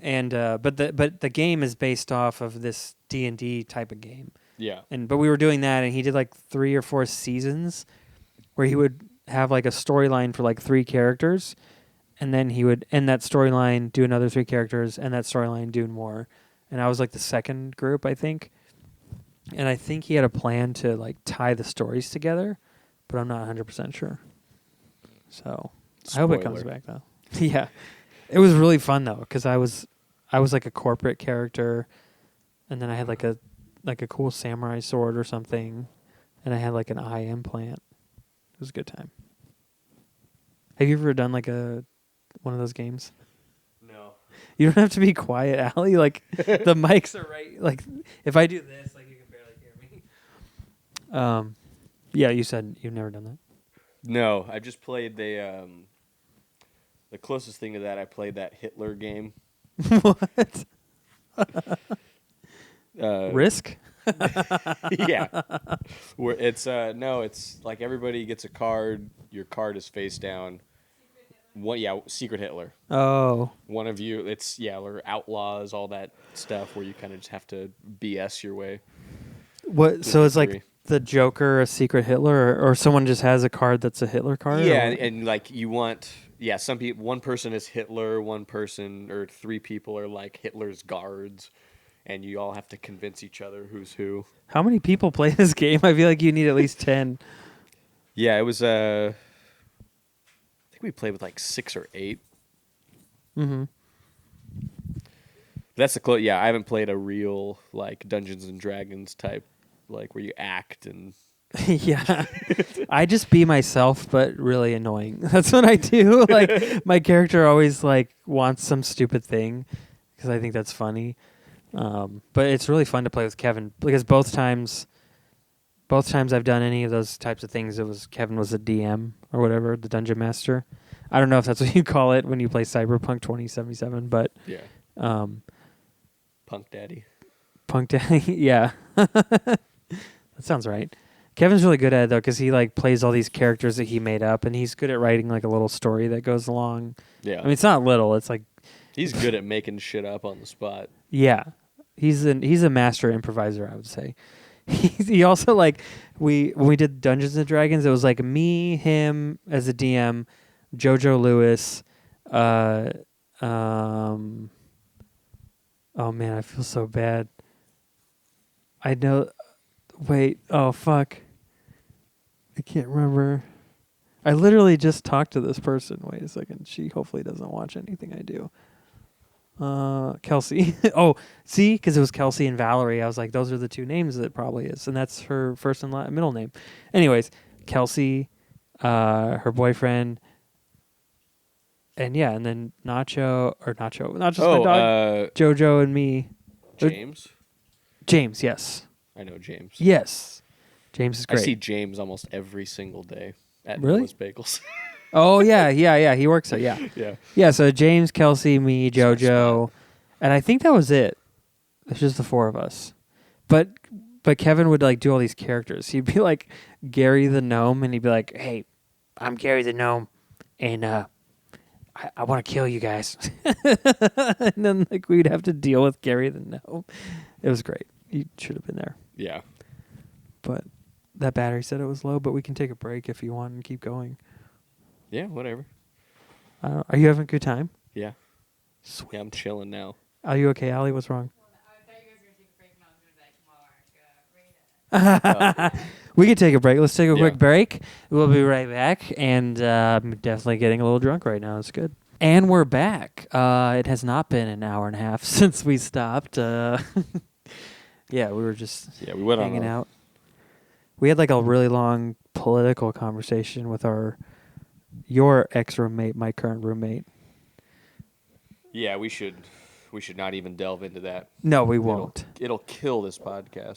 And but the game is based off of this D&D type of game. Yeah. But we were doing that, and he did like 3 or 4 seasons where he would have like a storyline for like 3 characters, and then he would end that storyline, do another 3 characters, and that storyline do more. And I was like the second group, I think. And I think he had a plan to like tie the stories together, but I'm not 100% sure. So I hope it comes Spoiler. back though. Yeah, it was really fun though, because I was like a corporate character, and then I had like a cool samurai sword or something, and I had like an eye implant. It was a good time. Have you ever done like one of those games? No. You don't have to be quiet, Allie. Like the mics are right. Like if I do this, like you can barely hear me. Yeah, you said you've never done that. No, I just played the closest thing to that. I played that Hitler game. What? Risk? Yeah. Where it's it's like everybody gets a card. Your card is face down. Secret Hitler. Oh. One of you, or outlaws, all that stuff where you kind of just have to BS your way. What? So it's like Three. the Joker, a secret Hitler, or someone just has a card that's a Hitler card? Yeah, or and like you want, some people, one person is Hitler, one person or 3 people are like Hitler's guards, and you all have to convince each other who's who. How many people play this game? I feel like you need at least 10. Yeah, it was. I think we played with like 6 or 8. Mm-hmm. That's the close. Yeah, I haven't played a real like Dungeons and Dragons type, like where you act and. Yeah. I just be myself, but really annoying. That's what I do. Like my character always like wants some stupid thing because I think that's funny. But it's really fun to play with Kevin because both times I've done any of those types of things, it was Kevin was a DM or whatever, the dungeon master. I don't know if that's what you call it when you play Cyberpunk 2077, but Yeah. Punk Daddy. Punk Daddy, yeah. That sounds right. Kevin's really good at it though, because he like plays all these characters that he made up, and he's good at writing like a little story that goes along. Yeah. I mean, it's not little; it's like He's good at making shit up on the spot. yeah. He's a master improviser, I would say. He also like when we did Dungeons and Dragons, it was like me, him as a DM, Jojo Lewis. Oh man, I feel so bad. I know. Wait. Oh fuck. I can't remember. I literally just talked to this person. Wait a second. She hopefully doesn't watch anything I do. Kelsey. Oh, see, because it was Kelsey and Valerie. I was like, those are the 2 names that it probably is, and that's her first and middle name. Anyways, Kelsey, her boyfriend, and yeah, and then Nacho's my dog, Jojo and me. James? James, yes. I know James. Yes. James is great. I see James almost every single day at Really? Noah's Bagels. Oh, yeah. He works there, yeah. Yeah. Yeah, so James, Kelsey, me, JoJo, and I think that was it. It's just the 4 of us. But Kevin would like do all these characters. He'd be like Gary the Gnome, and he'd be like, hey, I'm Gary the Gnome, and I want to kill you guys. And then like we'd have to deal with Gary the Gnome. It was great. You should have been there. Yeah. But that battery said it was low, but we can take a break if you want and keep going. Yeah, whatever. Are you having a good time? Yeah. Sweet. Yeah, I'm chilling now. Are you okay, Allie? What's wrong? Well, I thought you guys were going to take a break, and I was going to be like, Margarita. We could take a break. Let's take a Yeah. quick break. We'll be right back. And I'm definitely getting a little drunk right now. It's good. And we're back. It has not been an hour and a half since we stopped. Yeah, we were just We went hanging on out. We had like a really long political conversation with your ex-roommate, my current roommate. Yeah, we should We should not even delve into that. No, we won't. It'll kill this podcast.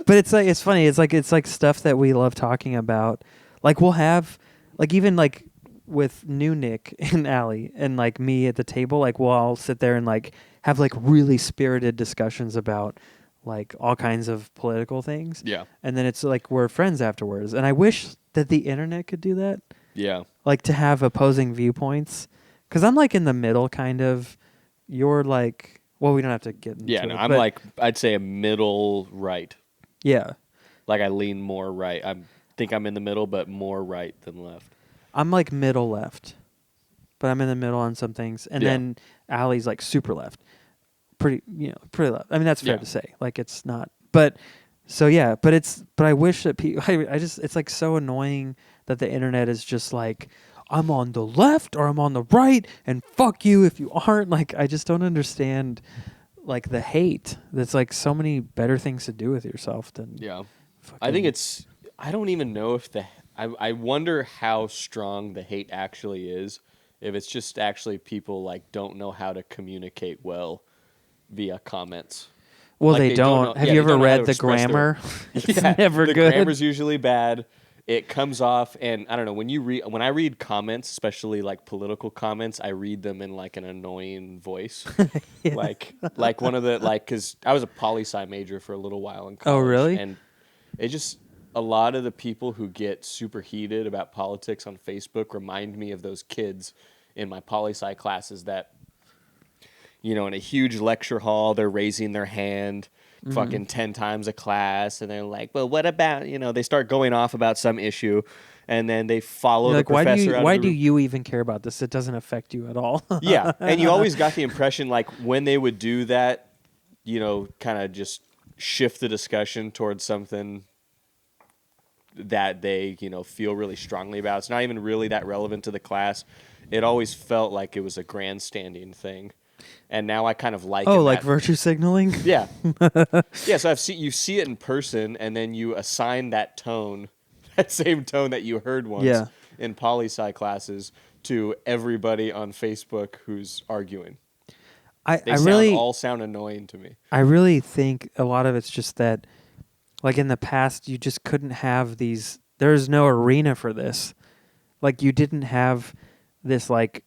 But it's funny. It's like stuff that we love talking about. Like we'll have like even like with new Nick and Allie and like me at the table, like we'll all sit there and like have like really spirited discussions about like all kinds of political things. Yeah. And then it's like we're friends afterwards. And I wish that the internet could do that. Yeah. Like to have opposing viewpoints. Because I'm like in the middle kind of. You're like, well, we don't have to get into it. Yeah, no, I'm like, I'd say a middle right. Yeah. Like I lean more right. I think I'm in the middle, but more right than left. I'm like middle left, but I'm in the middle on some things. And then Allie's like super left. Pretty left. I mean, that's fair to say. Like it's not, but I wish that people, it's like so annoying that the internet is just like, I'm on the left or I'm on the right and fuck you if you aren't. Like, I just don't understand like the hate. There's like so many better things to do with yourself than. Yeah. I think I don't even know if I wonder how strong the hate actually is. If it's just actually people like don't know how to communicate well via comments. Well, like they don't. Have you ever read the grammar? It's never the good. The grammar's usually bad. It comes off, and I don't know, when I read comments, especially like political comments, I read them in like an annoying voice. like one of the, like, because I was a poli-sci major for a little while in college. Oh, really? And it just, a lot of the people who get super heated about politics on Facebook remind me of those kids in my poli-sci classes that, you know, in a huge lecture hall, they're raising their hand fucking 10 times a class, and they're like, well, what about, they start going off about some issue, and then they follow the professor. Why do you even care about this? It doesn't affect you at all. Yeah, and you always got the impression, like, when they would do that, kind of just shift the discussion towards something that they, feel really strongly about. It's not even really that relevant to the class. It always felt like it was a grandstanding thing. And now I kind of like it. Oh, like virtue signaling? Yeah. Yeah, so you see it in person, and then you assign that tone, that same tone that you heard once in poli-sci classes, to everybody on Facebook who's arguing. They all sound annoying to me. I really think a lot of it's just that, like in the past, you just couldn't have these. There's no arena for this. Like you didn't have this like.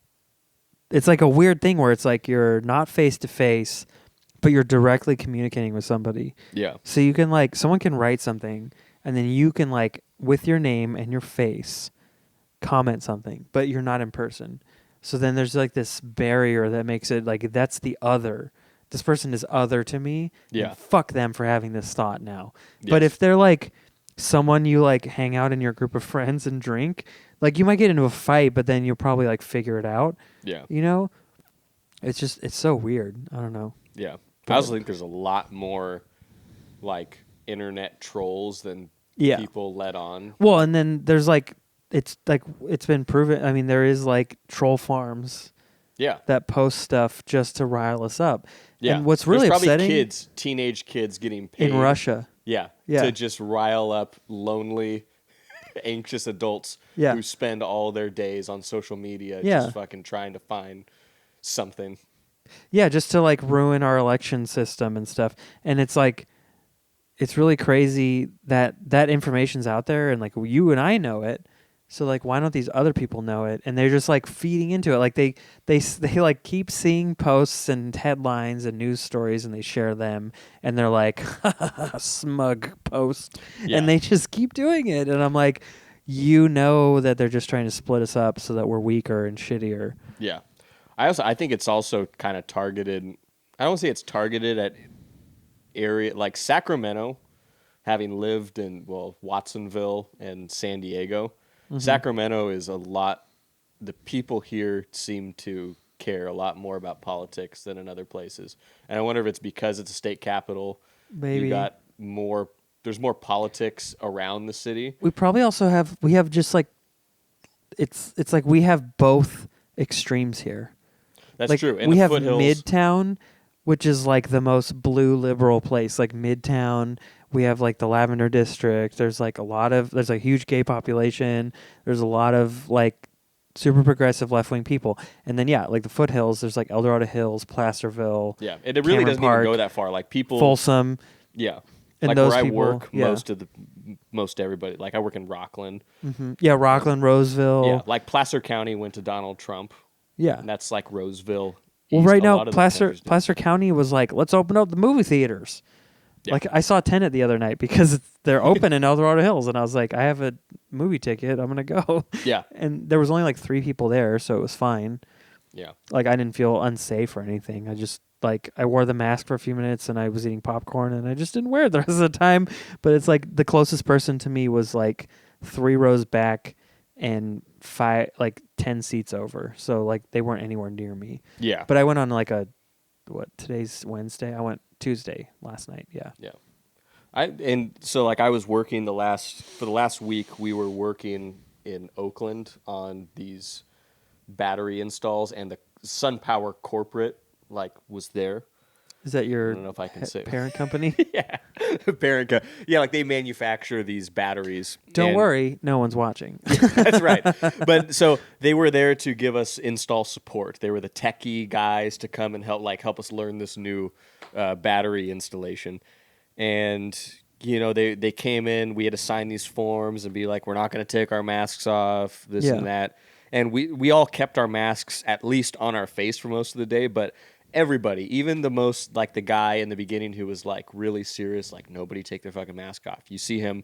It's like a weird thing where it's like you're not face to face, but you're directly communicating with somebody. Yeah. So you can like, someone can write something and then you can like, with your name and your face, comment something, but you're not in person. So then there's like this barrier that makes it like, that's the other. This person is other to me. Yeah. Fuck them for having this thought now. Yes. But if they're like someone you like hang out in your group of friends and drink, like you might get into a fight, but then you'll probably like figure it out. Yeah. It's so weird. I don't know. Yeah. I also think there's a lot more like internet trolls than people let on. Well, and then there's like, it's been proven. I mean, there is like troll farms. Yeah. That post stuff just to rile us up. Yeah. And what's really there's probably upsetting, teenage kids getting paid in Russia. Yeah. To just rile up lonely, anxious adults who spend all their days on social media just fucking trying to find something. Yeah, just to like ruin our election system and stuff. And it's like, it's really crazy that that information's out there and like you and I know it. So like, why don't these other people know it? And they're just like feeding into it. Like they like keep seeing posts and headlines and news stories and they share them and they're like, smug post. Yeah. And they just keep doing it. And I'm like, that they're just trying to split us up so that we're weaker and shittier. Yeah. I think it's also kind of targeted. I don't say it's targeted at area like Sacramento, having lived in Watsonville and San Diego. Mm-hmm. Sacramento is the people here seem to care a lot more about politics than in other places. And I wonder if it's because it's a state capital. Maybe. There's more politics around the city. We probably also have just like, it's like we have both extremes here. That's like, true. We have Midtown, which is like the most blue liberal place, like Midtown. We have like the Lavender District. There's like there's a huge gay population. There's a lot of like super progressive left-wing people. And then, yeah, like the foothills, there's like El Dorado Hills, Placerville. Yeah, and it really Cameron doesn't Park, even go that far. Like people, Folsom. yeah, And like those where people, I work, yeah. most everybody. Like I work in Rockland. Yeah, Rockland, Roseville. Yeah, like Placer County went to Donald Trump. Yeah. And that's like Roseville. Well, East. right A now, lot of the countries do. Placer County was like, let's open up the movie theaters. Yeah. Like, I saw Tenet the other night because they're open in El Dorado Hills, and I was like, I have a movie ticket. I'm going to go. Yeah. And there was only like 3 people there, so it was fine. Yeah. Like, I didn't feel unsafe or anything. I just, like, I wore the mask for a few minutes, and I was eating popcorn, and I just didn't wear it the rest of the time. But it's like the closest person to me was like 3 rows back and 10 seats over. So, like, they weren't anywhere near me. Yeah. But I went on like today's Wednesday? I went Tuesday last night. Yeah. Yeah. I was working for the last week, we were working in Oakland on these battery installs, and the SunPower corporate was there. Is that your I don't know if I can say parent company? Yeah. Yeah, like they manufacture these batteries. Don't worry, no one's watching. That's right. But so they were there to give us install support. They were the techie guys to come and help us learn this new battery installation. And they came in. We had to sign these forms and be like, we're not going to take our masks off, this and that. And we all kept our masks at least on our face for most of the day, but everybody, even the most, like the guy in the beginning who was like really serious, like nobody take their fucking mask off. You see him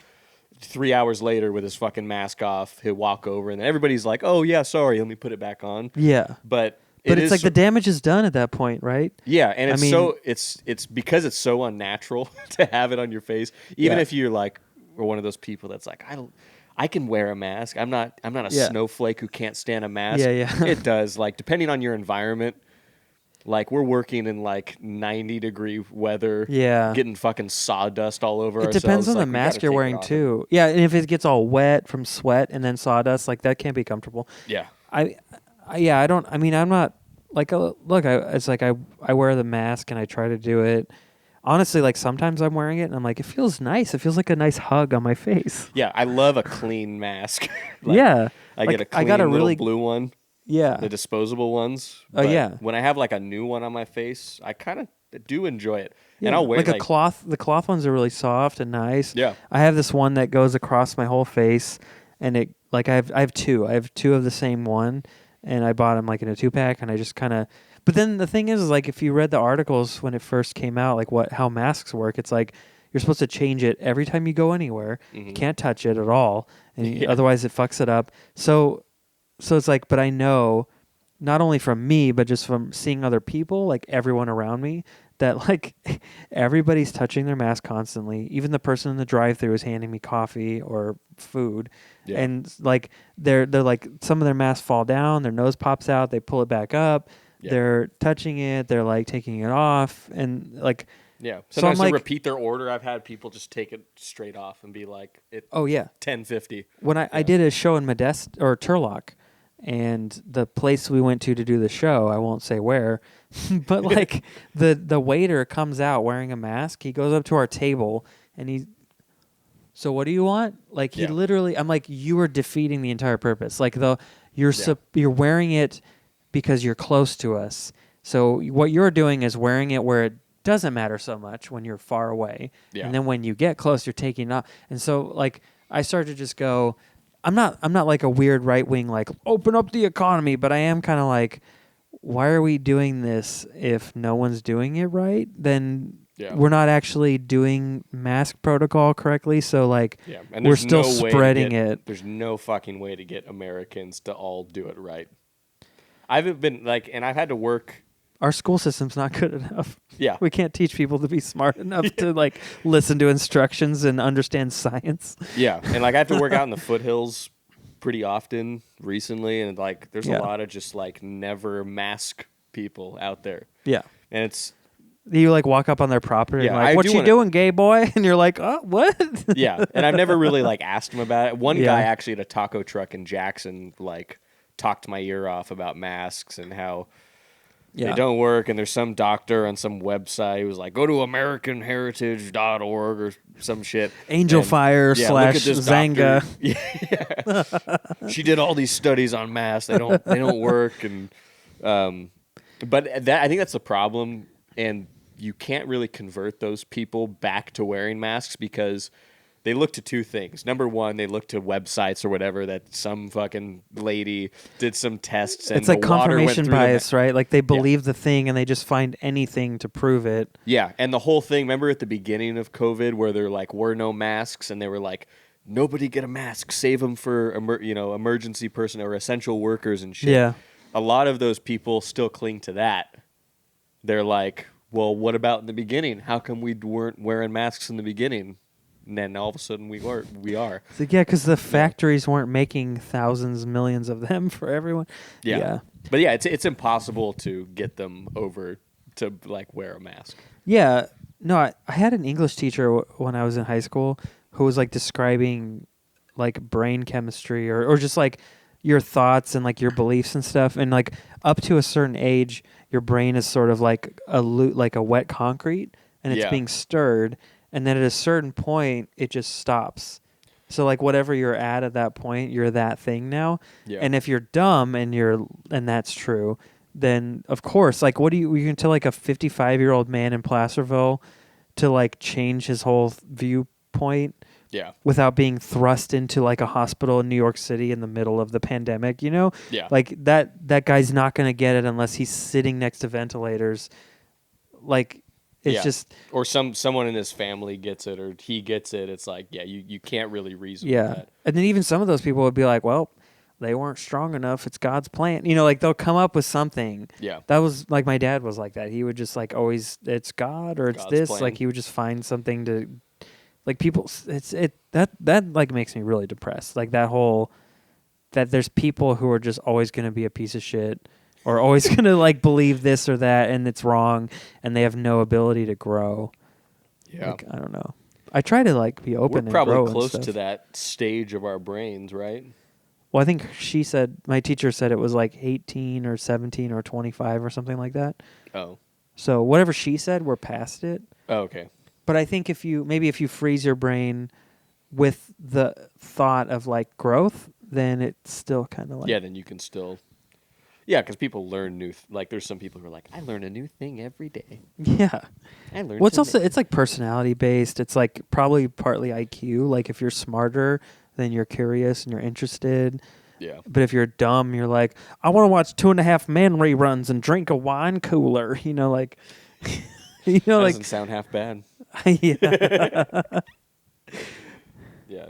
3 hours later with his fucking mask off, he'll walk over and then everybody's like, oh yeah, sorry, let me put it back on. Yeah. But it's like the damage is done at that point, right? Yeah, and it's because it's so unnatural to have it on your face. Even if you're like, or one of those people that's like, I can wear a mask. I'm not a snowflake who can't stand a mask. Yeah. It does. Like depending on your environment, like we're working in like 90-degree weather, getting fucking sawdust all over ourselves. It depends on like, the mask you're wearing too. Yeah, and if it gets all wet from sweat and then sawdust, like that can't be comfortable. Yeah. I'm not like I wear the mask and I try to do it. Honestly, like sometimes I'm wearing it and I'm like, it feels nice. It feels like a nice hug on my face. Yeah, I love a clean mask. I get a clean little blue one. Yeah. The disposable ones. Oh, yeah. When I have like a new one on my face, I kind of do enjoy it. Yeah. And I'll wear like a cloth. The cloth ones are really soft and nice. Yeah. I have this one that goes across my whole face, and it like I have two. I have 2 of the same one, and I bought them like in a 2-pack, and I just kind of. But then the thing is like if you read the articles when it first came out, like how masks work, it's like you're supposed to change it every time you go anywhere. Mm-hmm. You can't touch it at all, and otherwise it fucks it up. So it's like, but I know, not only from me, but just from seeing other people, like everyone around me, that like everybody's touching their mask constantly. Even the person in the drive-thru is handing me coffee or food. Yeah. And like they're like some of their masks fall down, their nose pops out, they pull it back up, they're touching it, they're like taking it off, and like sometimes they repeat their order. I've had people just take it straight off and be like, $10.50. When I did a show in Modest or Turlock, and the place we went to do the show, I won't say where, but like the waiter comes out wearing a mask. He goes up to our table and so what do you want? Like he literally, I'm like, you are defeating the entire purpose. Like you're wearing it because you're close to us. So what you're doing is wearing it where it doesn't matter so much when you're far away. Yeah. And then when you get close, you're taking it off. And so like I started to just go, I'm not like a weird right wing, like open up the economy, but I am kind of like, why are we doing this if no one's doing it right? Then we're not actually doing mask protocol correctly. So like we're still spreading it. There's no fucking way to get Americans to all do it right. I've had to work. Our school system's not good enough. Yeah. We can't teach people to be smart enough to like listen to instructions and understand science. Yeah. And like I have to work out in the foothills pretty often recently, and like there's a lot of just like never mask people out there. Yeah. And it's you like walk up on their property and like, what you doing, gay boy? And you're like, oh, what? Yeah. And I've never really like asked him about it. One guy actually at a taco truck in Jackson like talked my ear off about masks and how Yeah. They don't work, and there's some doctor on some website who's like, go to AmericanHeritage.org or some shit. Angel And, Fire yeah, slash look at this Zanga. doctor. Yeah. She did all these studies on masks. They don't work, and but I think that's the problem, and you can't really convert those people back to wearing masks because they look to two things. Number one, they look to websites or whatever that some fucking lady did some tests and It's like the water went confirmation through bias, right? Like they believe the thing and they just find anything to prove it. Yeah, and the whole thing, remember at the beginning of COVID where there like were no masks and they were like, nobody get a mask, save them for emergency person or essential workers and shit. Yeah. A lot of those people still cling to that. They're like, well, what about in the beginning? How come we weren't wearing masks in the beginning? And then all of a sudden we are. It's like, yeah, because the factories weren't making thousands, millions of them for everyone. Yeah. But yeah, it's impossible to get them over to like wear a mask. Yeah. No, I had an English teacher when I was in high school who was like describing like brain chemistry or just like your thoughts and like your beliefs and stuff. And like up to a certain age, your brain is sort of like a wet concrete and it's being stirred. And then at a certain point, it just stops. So like whatever you're at that point, you're that thing now. Yeah. And if you're dumb and that's true, then of course, like what do you can tell like a 55-year-old man in Placerville to like change his whole viewpoint without being thrust into like a hospital in New York City in the middle of the pandemic, you know? Yeah. Like that guy's not going to get it unless he's sitting next to ventilators. Like it's just, or someone in his family gets it or he gets it. It's like, you can't really reason with that. And then even some of those people would be like, well, they weren't strong enough. It's God's plan. You know, like they'll come up with something. Yeah. That was like my dad was like that. He would just like always, it's God or it's God's this. plan. Like he would just find something to, like people. That like makes me really depressed. Like that there's people who are just always going to be a piece of shit. Or always going to like believe this or that and it's wrong and they have no ability to grow. Yeah. Like, I don't know. I try to like be open We're probably and grow close and to stuff. that stage of our brains, right? Well, I think my teacher said it was like 18 or 17 or 25 or something like that. Oh. So whatever she said, we're past it. Oh, okay. But I think if you freeze your brain with the thought of like growth, then it's still kind of like... Yeah, then you can still... Yeah, because people learn new... like, there's some people who are like, I learn a new thing every day. Yeah. I learn... Well, it's like personality based. It's like probably partly IQ. Like if you're smarter, then you're curious and you're interested. Yeah. But if you're dumb, you're like, I want to watch 2.5 Men reruns and drink a wine cooler. You know, like... you know, that like... doesn't sound half bad. Yeah. Yeah.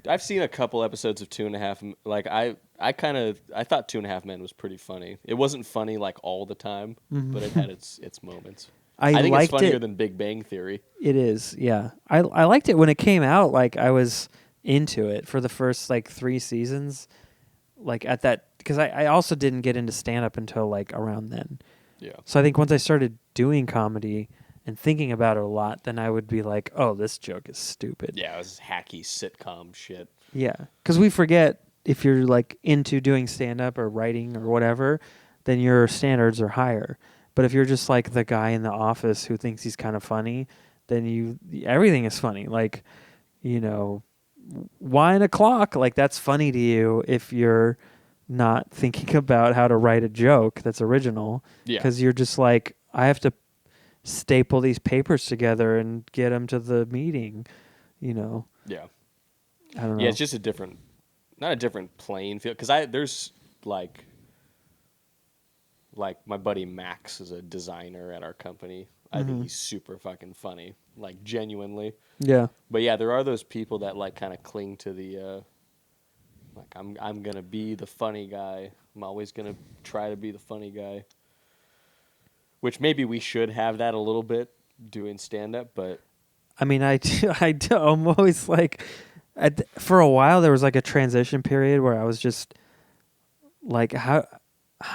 I've seen a couple episodes of 2.5... Like, I thought 2.5 Men was pretty funny. It wasn't funny like all the time, but it had its moments. I think it's funnier than Big Bang Theory. It is, yeah. I liked it when it came out. Like I was into it for the first like 3 seasons. Like at that, because I also didn't get into stand up until like around then. Yeah. So I think once I started doing comedy and thinking about it a lot, then I would be like, oh, this joke is stupid. Yeah, it was hacky sitcom shit. Yeah, because we forget. If you're like into doing stand-up or writing or whatever, then your standards are higher. But if you're just like the guy in the office who thinks he's kind of funny, then everything is funny. Like, you know, wine o'clock, like that's funny to you if you're not thinking about how to write a joke that's original. Yeah. Because you're just like, I have to staple these papers together and get them to the meeting, you know. Yeah. I don't know. Yeah, it's just not a different playing field, because there's like my buddy Max is a designer at our company. I think he's super fucking funny, like genuinely. Yeah. But yeah, there are those people that like kind of cling to the like I'm gonna be the funny guy. I'm always gonna try to be the funny guy. Which maybe we should have that a little bit doing stand up, but I mean, I'm always like. For a while, there was like a transition period where I was just like, how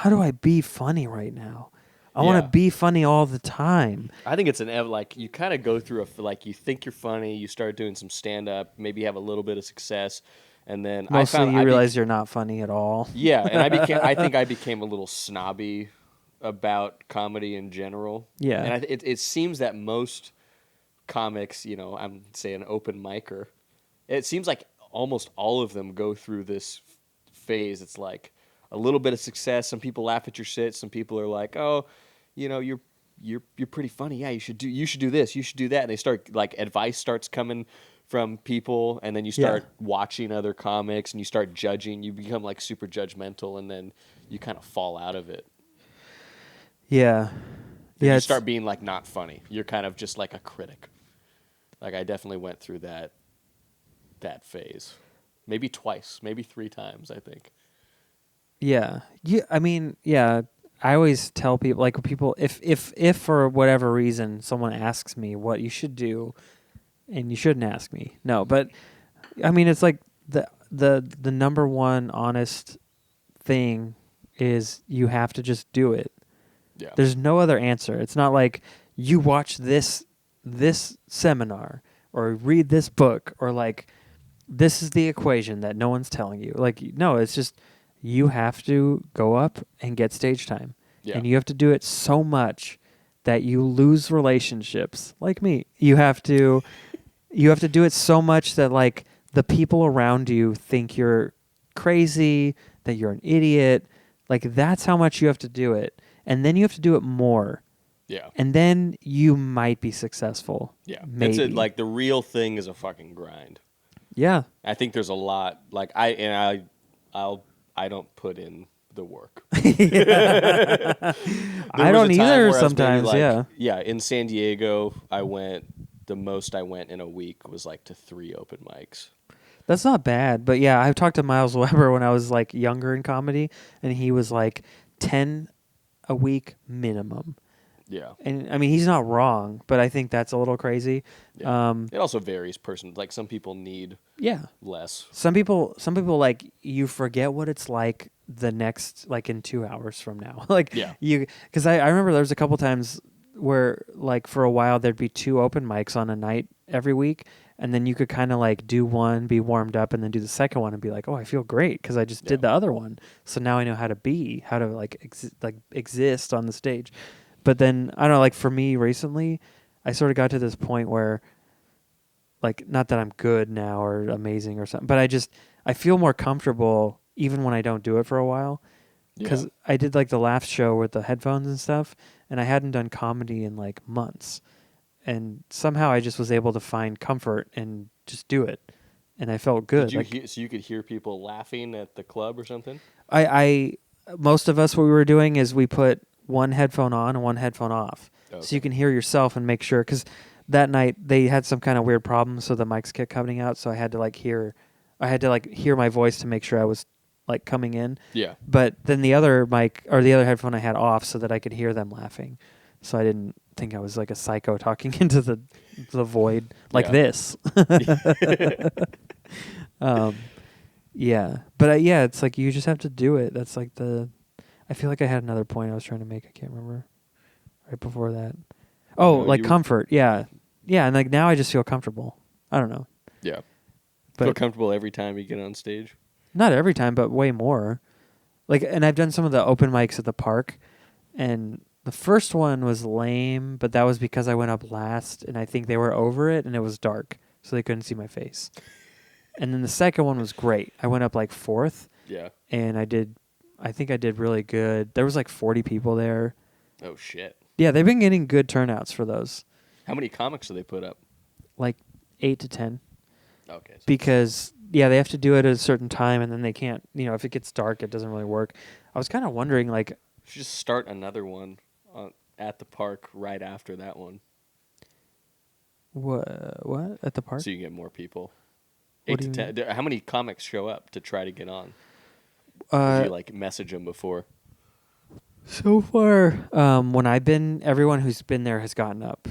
do I be funny right now? I want to be funny all the time. I think it's like you kind of go through like you think you're funny, you start doing some stand up, maybe you have a little bit of success, and then Mostly you realize you're not funny at all. Yeah, and I think I became a little snobby about comedy in general. Yeah. And it seems that most comics, I'm saying an open micer, it seems like almost all of them go through this phase. It's like a little bit of success. Some people laugh at your shit. Some people are like, oh, you're pretty funny. Yeah, you should do this. You should do that. And they start like advice starts coming from people, and then you start watching other comics and you start judging. You become like super judgmental, and then you kind of fall out of it. Yeah. Then Yeah. you start being like not funny. You're kind of just like a critic. Like I definitely went through that phase. Maybe twice, maybe 3 times, I think. Yeah. I mean, yeah. I always tell people, like, if for whatever reason someone asks me what you should do, and you shouldn't ask me, no, but I mean, it's like the number one honest thing is you have to just do it. Yeah. There's no other answer. It's not like you watch this seminar or read this book or like this is the equation that no one's telling you. Like, no, it's just you have to go up and get stage time. Yeah. And you have to do it so much that you lose relationships. Like me. You have to do it so much that like the people around you think you're crazy, that you're an idiot. Like that's how much you have to do it. And then you have to do it more. Yeah. And then you might be successful. Yeah. Maybe. It's like the real thing is a fucking grind. Yeah. I think there's a lot like I don't put in the work. I don't either sometimes, Yeah, in San Diego, the most I went in a week was like to 3 open mics. That's not bad. But yeah, I've talked to Miles Weber when I was like younger in comedy, and he was like 10 a week minimum. Yeah. And I mean, he's not wrong, but I think that's a little crazy. Yeah. It also varies like some people need less. Some people like you forget what it's like the next like in 2 hours from now. Like because I remember there was a couple times where like for a while there'd be 2 open mics on a night every week, and then you could kind of like do one, be warmed up, and then do the second one and be like, oh, I feel great because I just did the other one. So now I know how to like exist on the stage. But then, I don't know, like for me recently, I sort of got to this point where, like, not that I'm good now or amazing or something, but I feel more comfortable even when I don't do it for a while. Because I did, like, the laugh show with the headphones and stuff, and I hadn't done comedy in, like, months. And somehow I just was able to find comfort and just do it. And I felt good. So you could hear people laughing at the club or something? Most of us, what we were doing is we put one headphone on and one headphone off. Okay. So you can hear yourself and make sure, because that night they had some kind of weird problem, so the mics kept coming out, so I had to hear my voice to make sure I was like coming in. Yeah. But then the other mic or the other headphone I had off so that I could hear them laughing. So I didn't think I was like a psycho talking into the void like this. Yeah. But it's like you just have to do it. That's like I feel like I had another point I was trying to make. I can't remember. Right before that. Oh, like comfort. Yeah. Yeah, and like now I just feel comfortable. I don't know. Yeah. But feel comfortable every time you get on stage? Not every time, but way more. Like, and I've done some of the open mics at the park, and the first one was lame, but that was because I went up last, and I think they were over it, and it was dark, so they couldn't see my face. And then the second one was great. I went up like 4th. Yeah. And I think I did really good. There was like 40 people there. Oh, shit. Yeah, they've been getting good turnouts for those. How many comics do they put up? Like 8 to 10. Okay. Because, they have to do it at a certain time, and then they can't, if it gets dark, it doesn't really work. I was kind of wondering, like... You should just start another one at the park right after that one. What? At the park? So you can get more people. 8 to 10. How many comics show up to try to get on? Did you message them before? So far, when I've been, everyone who's been there has gotten up,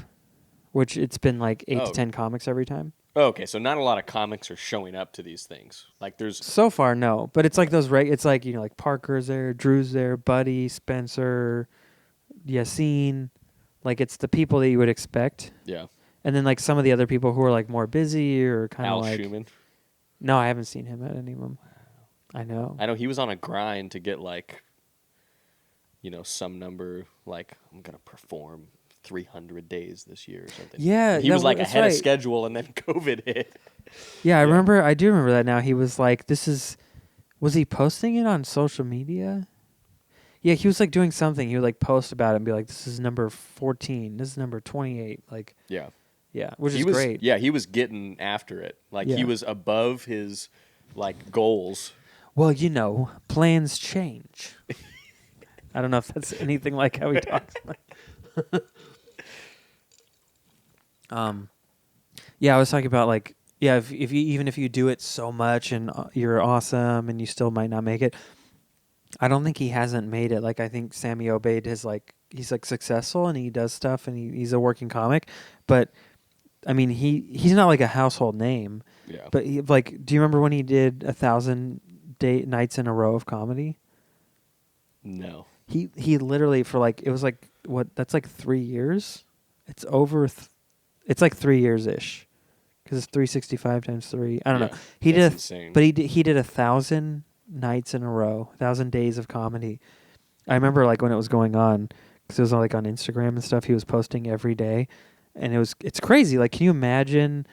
which it's been like 8 to 10 comics every time. Oh, okay, so not a lot of comics are showing up to these things. Like there's so far, no, but it's like those. It's like like Parker's there, Drew's there, Buddy, Spencer, Yassine. Like it's the people that you would expect. Yeah. And then like some of the other people who are like more busy or kind of like. Al Schumann. No, I haven't seen him at any of them. I know. I know he was on a grind to get like some number, like I'm gonna perform 300 days this year or something. Yeah, And he was like that's ahead of right. schedule, and then COVID hit. Yeah, I do remember that now. He was like, was he posting it on social media? Yeah, he was like doing something. He would like post about it and be like, this is number 14. This is number 28. Like, Yeah. yeah, which He is was, great. Yeah, he was getting after it. Like Yeah. he was above his like goals. Well, plans change. I don't know if that's anything like how he talks. Yeah, I was talking about like, yeah, if you even if you do it so much and you're awesome and you still might not make it, I don't think he hasn't made it. Like I think Sammy Obeid is like he's like successful and he does stuff and he's a working comic, but I mean he's not like a household name. Yeah. But like, do you remember when he did 1,000 nights in a row of comedy? No. He literally for like it was like what that's like 3 years. It's over. It's like 3 years ish, because it's 365 times 3. I don't know. He did, insane. but he did 1,000 nights in a row, 1,000 days of comedy. I remember like when it was going on, because it was like on Instagram and stuff. He was posting every day, and it's crazy. Like, can you imagine?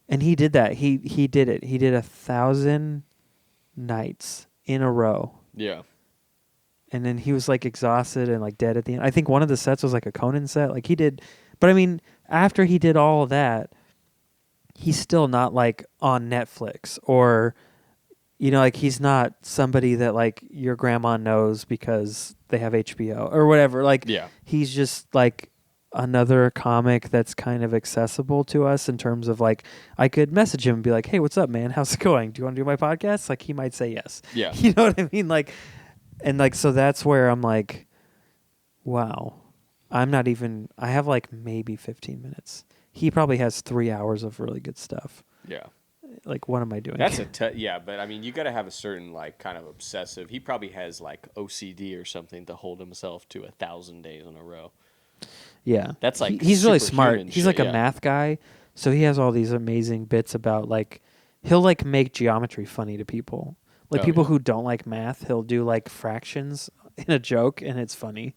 And he did that. He did it. He did 1,000 nights in a row. Yeah. And then he was like exhausted and like dead at the end. I think one of the sets was like a Conan set. Like he did, but I mean, after he did all of that, he's still not like on Netflix or, like he's not somebody that like your grandma knows because they have HBO or whatever. Like, Yeah. he's just like another comic that's kind of accessible to us in terms of like, I could message him and be like, hey, what's up, man? How's it going? Do you want to do my podcast? Like, he might say yes. Yeah. You know what I mean? Like, and like, so that's where I'm like, wow, I have like maybe 15 minutes. He probably has 3 hours of really good stuff. Yeah. Like, what am I doing? That's but I mean, you got to have a certain like kind of obsessive. He probably has like OCD or something to hold himself to 1,000 days in a row. Yeah. That's like he's really smart. superhuman He's shit, like a yeah. math guy. So he has all these amazing bits about like, he'll like make geometry funny to people. Like people who don't like math, he'll do like fractions in a joke and it's funny.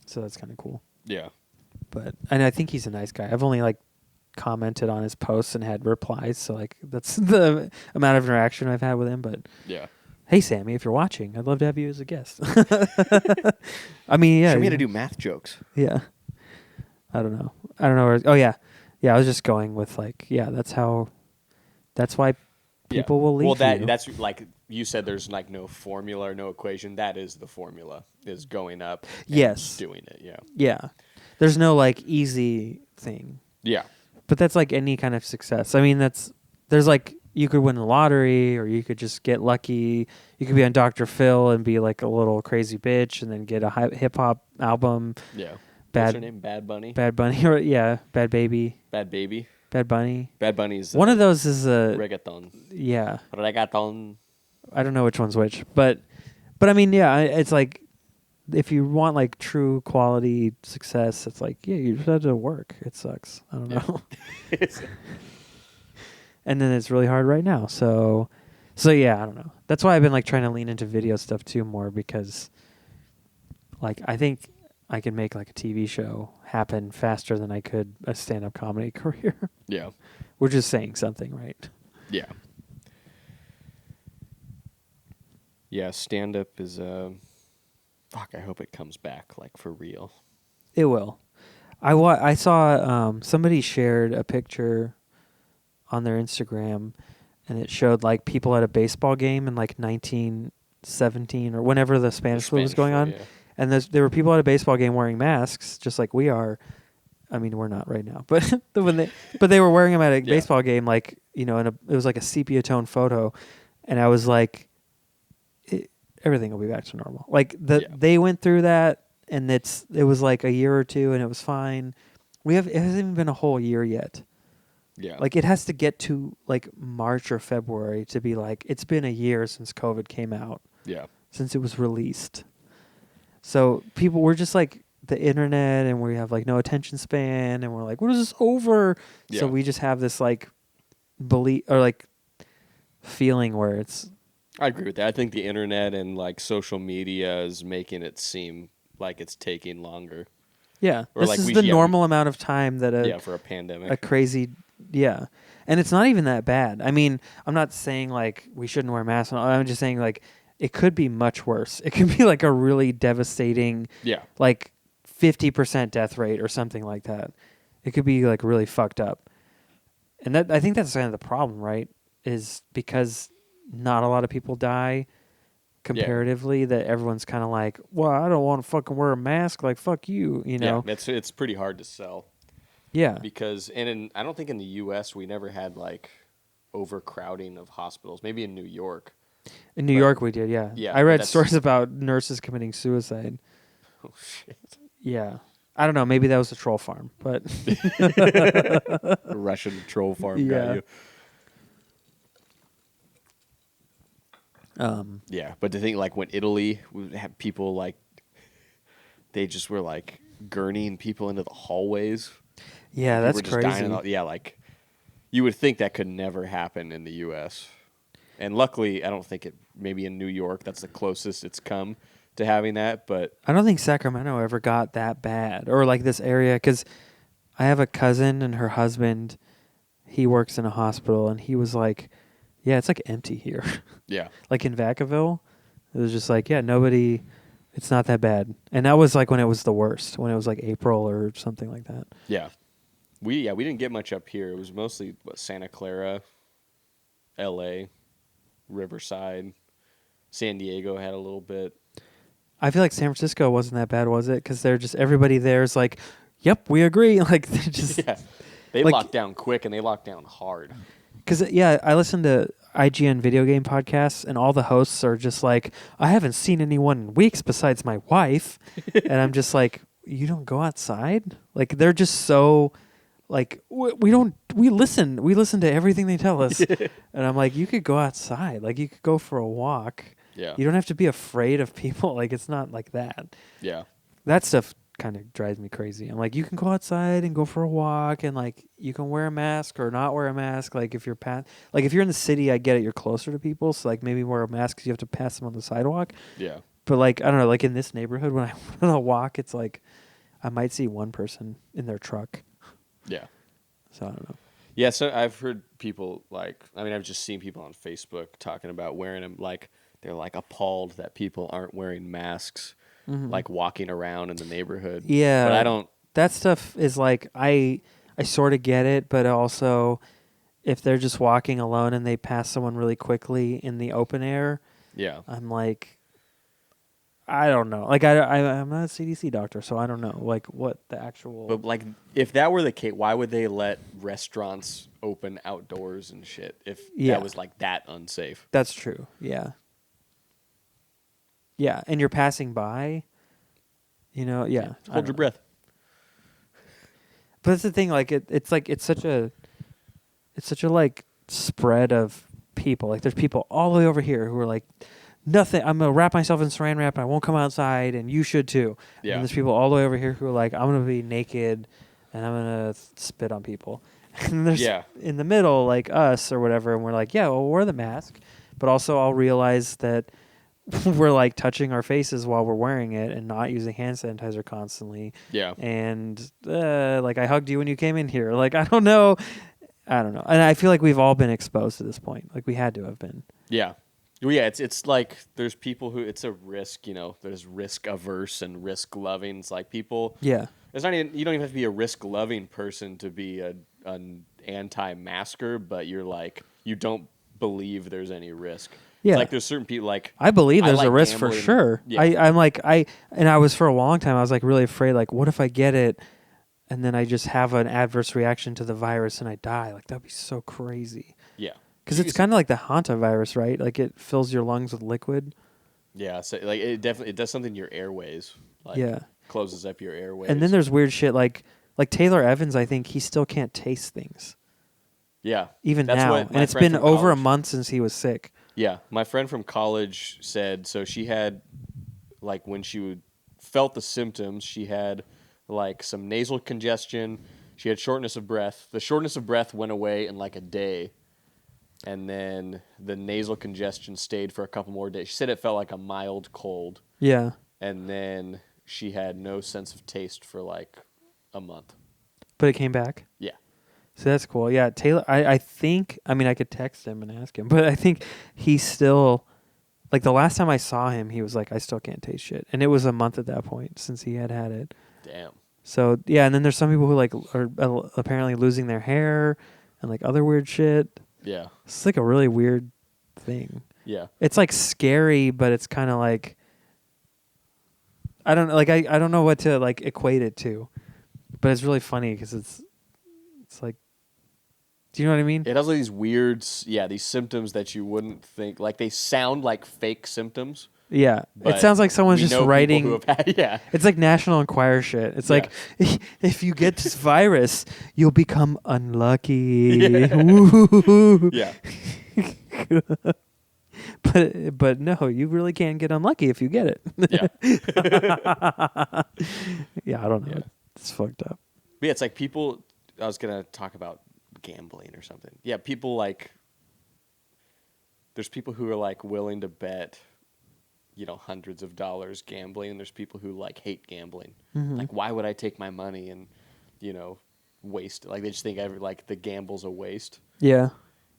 So that's kind of cool. Yeah. And I think he's a nice guy. I've only like commented on his posts and had replies. So like that's the amount of interaction I've had with him. But Yeah. hey, Sammy, if you're watching, I'd love to have you as a guest. I mean, yeah. Show me how to do math jokes. Yeah. I don't know. Oh, yeah. Yeah, I was just going with like, yeah, that's why people will leave you. That's like you said, there's like no formula or no equation. That is the formula, is going up and just doing it. Yeah. Yeah. There's no like easy thing. Yeah. But that's like any kind of success. I mean, there's like, you could win the lottery or you could just get lucky. You could be on Dr. Phil and be like a little crazy bitch and then get a hip hop album. Yeah. What's her name? Bad Bunny? Bad Bunny. Or, yeah. Bad Baby. Bad Baby? Bad Bunny. Bad Bunny's one of those is a reggaeton. Yeah. Reggaeton. I don't know which one's which, but I mean, yeah, it's like if you want like true quality success, it's like, yeah, you just have to work. It sucks. I don't know. And then it's really hard right now. So yeah, I don't know. That's why I've been like trying to lean into video stuff too more, because like I think I can make like a TV show happen faster than I could a stand-up comedy career. Yeah. We're just saying something, right? Yeah. Yeah, stand-up is fuck, I hope it comes back like for real. It will. I saw somebody shared a picture on their Instagram, and it showed like people at a baseball game in like 1917 or whenever the Spanish flu was going on. Yeah. And there were people at a baseball game wearing masks, just like we are. I mean, we're not right now, but they were wearing them at a baseball game, like, and it was like a sepia tone photo, and I was like, everything will be back to normal. Like they went through that, and it was like a year or two, and it was fine. It hasn't even been a whole year yet. Yeah. Like it has to get to like March or February to be like, it's been a year since COVID came out. Yeah. Since it was released. So people were just like the internet, and we have like no attention span, and we're like, when is this over? Yeah. So we just have this like belief or like feeling where it's I agree with that. I think the internet and like social media is making it seem like it's taking longer. Yeah, Or this like is we the should- normal amount of time that for a a pandemic. crazy, yeah, and it's not even that bad. I mean, I'm not saying like we shouldn't wear masks. I'm just saying like it could be much worse. It could be like a really devastating, Yeah. like 50% death rate or something like that. It could be like really fucked up, and that I think that's kind of the problem, right? Is because not a lot of people die comparatively, that everyone's kind of like, well, I don't want to fucking wear a mask. Like, fuck you, you know? Yeah, it's pretty hard to sell Yeah. because I don't think in the U.S. we never had like overcrowding of hospitals. Maybe in New York. In New York, we did, yeah. Yeah, I but read that's- stories about nurses committing suicide. Oh shit! Yeah. I don't know. Maybe that was a troll farm, but Russian troll farm Yeah. got you. um, Yeah, but to think like when Italy would have people like they just were like gurneying people into the hallways. yeah, People that's were just dying crazy. in the- yeah, like you would think that could never happen in the U.S. And luckily, I don't think it. Maybe in New York, that's the closest it's come to having that. But I don't think Sacramento ever got that bad, or like this area, because I have a cousin and her husband. He works in a hospital, and he was like, "Yeah, it's like empty here." yeah, Like in Vacaville, it was just like, yeah, nobody. It's not that bad, and that was like when it was the worst, when it was like April or something like that. yeah, we didn't get much up here. It was mostly Santa Clara, L.A., Riverside, San Diego had a little bit. I feel like San Francisco wasn't that bad, was it? Because they're just everybody there is like, "Yep, we agree." Like they just Yeah, they Like- locked down quick and they locked down hard. because yeah, I listen to IGN video game podcasts, and all the hosts are just like, "I haven't seen anyone in weeks besides my wife," and I'm just like, "You don't go outside?" Like they're just so. Like we listen to everything they tell us, and I'm like, you could go outside, like you could go for a walk. Yeah, You don't have to be afraid of people. Like it's not like that. yeah, That stuff kind of drives me crazy. I'm like, you can go outside and go for a walk, and like you can wear a mask or not wear a mask. Like if you're like if you're in the city, I get it. You're closer to people, so like maybe wear a mask because you have to pass them on the sidewalk. yeah, But like I don't know, like in this neighborhood, when I went on a walk, it's like I might see one person in their truck. yeah. So I don't know. Yeah, so I've heard people I've just seen people on Facebook talking about wearing them. Like they're like appalled that people aren't wearing masks, like walking around in the neighborhood. Yeah, but I don't. That stuff is like I sort of get it, but also if they're just walking alone and they pass someone really quickly in the open air, Yeah, I'm like, I don't know. Like I'm not a CDC doctor, so I don't know like what the actual. but like if that were the case, why would they let restaurants open outdoors and shit if Yeah. that was like that unsafe? That's true. Yeah. Yeah, and you're passing by. You know, yeah. I Hold don't your know. breath. But that's the thing. Like it's like it's such a like spread of people. Like there's people all the way over here who are like, nothing. I'm gonna wrap myself in Saran wrap and I won't come outside, and you should too. Yeah. And there's people all the way over here who are like, I'm gonna be naked, and I'm gonna spit on people. And there's Yeah. in the middle like us or whatever, and we're like, yeah, well, wear the mask, but also I'll realize that we're like touching our faces while we're wearing it and not using hand sanitizer constantly. Yeah, And like I hugged you when you came in here. Like I don't know, and I feel like we've all been exposed to this point. Like we had to have been. yeah. Well, yeah, it's like there's people who it's a risk, there's risk averse and risk loving. It's like people. Yeah. It's not even you don't even have to be a risk loving person to be an anti-masker, but you're like you don't believe there's any risk. Yeah. It's like there's certain people like I believe I there's like a risk for gambling. sure. Yeah. I'm like and I was for a long time I was like really afraid, like what if I get it and then I just have an adverse reaction to the virus and I die? Like that'd be so crazy. yeah. Because it's kind of like the hantavirus, right? Like it fills your lungs with liquid. Yeah, so like it definitely does something to your airways. Like, Yeah. closes up your airways. And then there's weird shit like Taylor Evans, I think he still can't taste things yeah, even That's now. what And my it's friend been from over a college- month since he was sick. Yeah, my friend from college said so. She had like when felt the symptoms, she had like some nasal congestion. She had shortness of breath. The shortness of breath went away in like a day. and then the nasal congestion stayed for a couple more days. She said it felt like a mild cold, Yeah. and then she had no sense of taste for like a month. But it came back. Yeah. So that's cool. Yeah, Taylor, I think, I mean, I could text him and ask him, but I think he's still, like the last time I saw him, he was like, I still can't taste shit. And it was a month at that point since he had it. Damn. So, yeah, and then there's some people who like are apparently losing their hair and like other weird shit. Yeah. It's like a really weird thing. Yeah. It's like scary, but it's kind of like, I don't like, I don't know what to like equate it to, but it's really funny because it's like, do you know what I mean? It has all these weird, these symptoms that you wouldn't think, like they sound like fake symptoms. Yeah, But it sounds like someone's we just know people writing. who have had, yeah. It's like National Enquirer shit. It's like, if you get this virus, you'll become unlucky. Yeah. Woo. Yeah. But no, you really can get unlucky if you get it. Yeah. Yeah, I don't know. Yeah. It's fucked up. But yeah, it's like people. I was gonna talk about gambling or something. Yeah, people like. There's people who are like willing to bet, hundreds of dollars gambling, and there's people who like hate gambling. Mhm. Like, why would I take my money and, waste it? Like they just think the gamble's a waste. Yeah.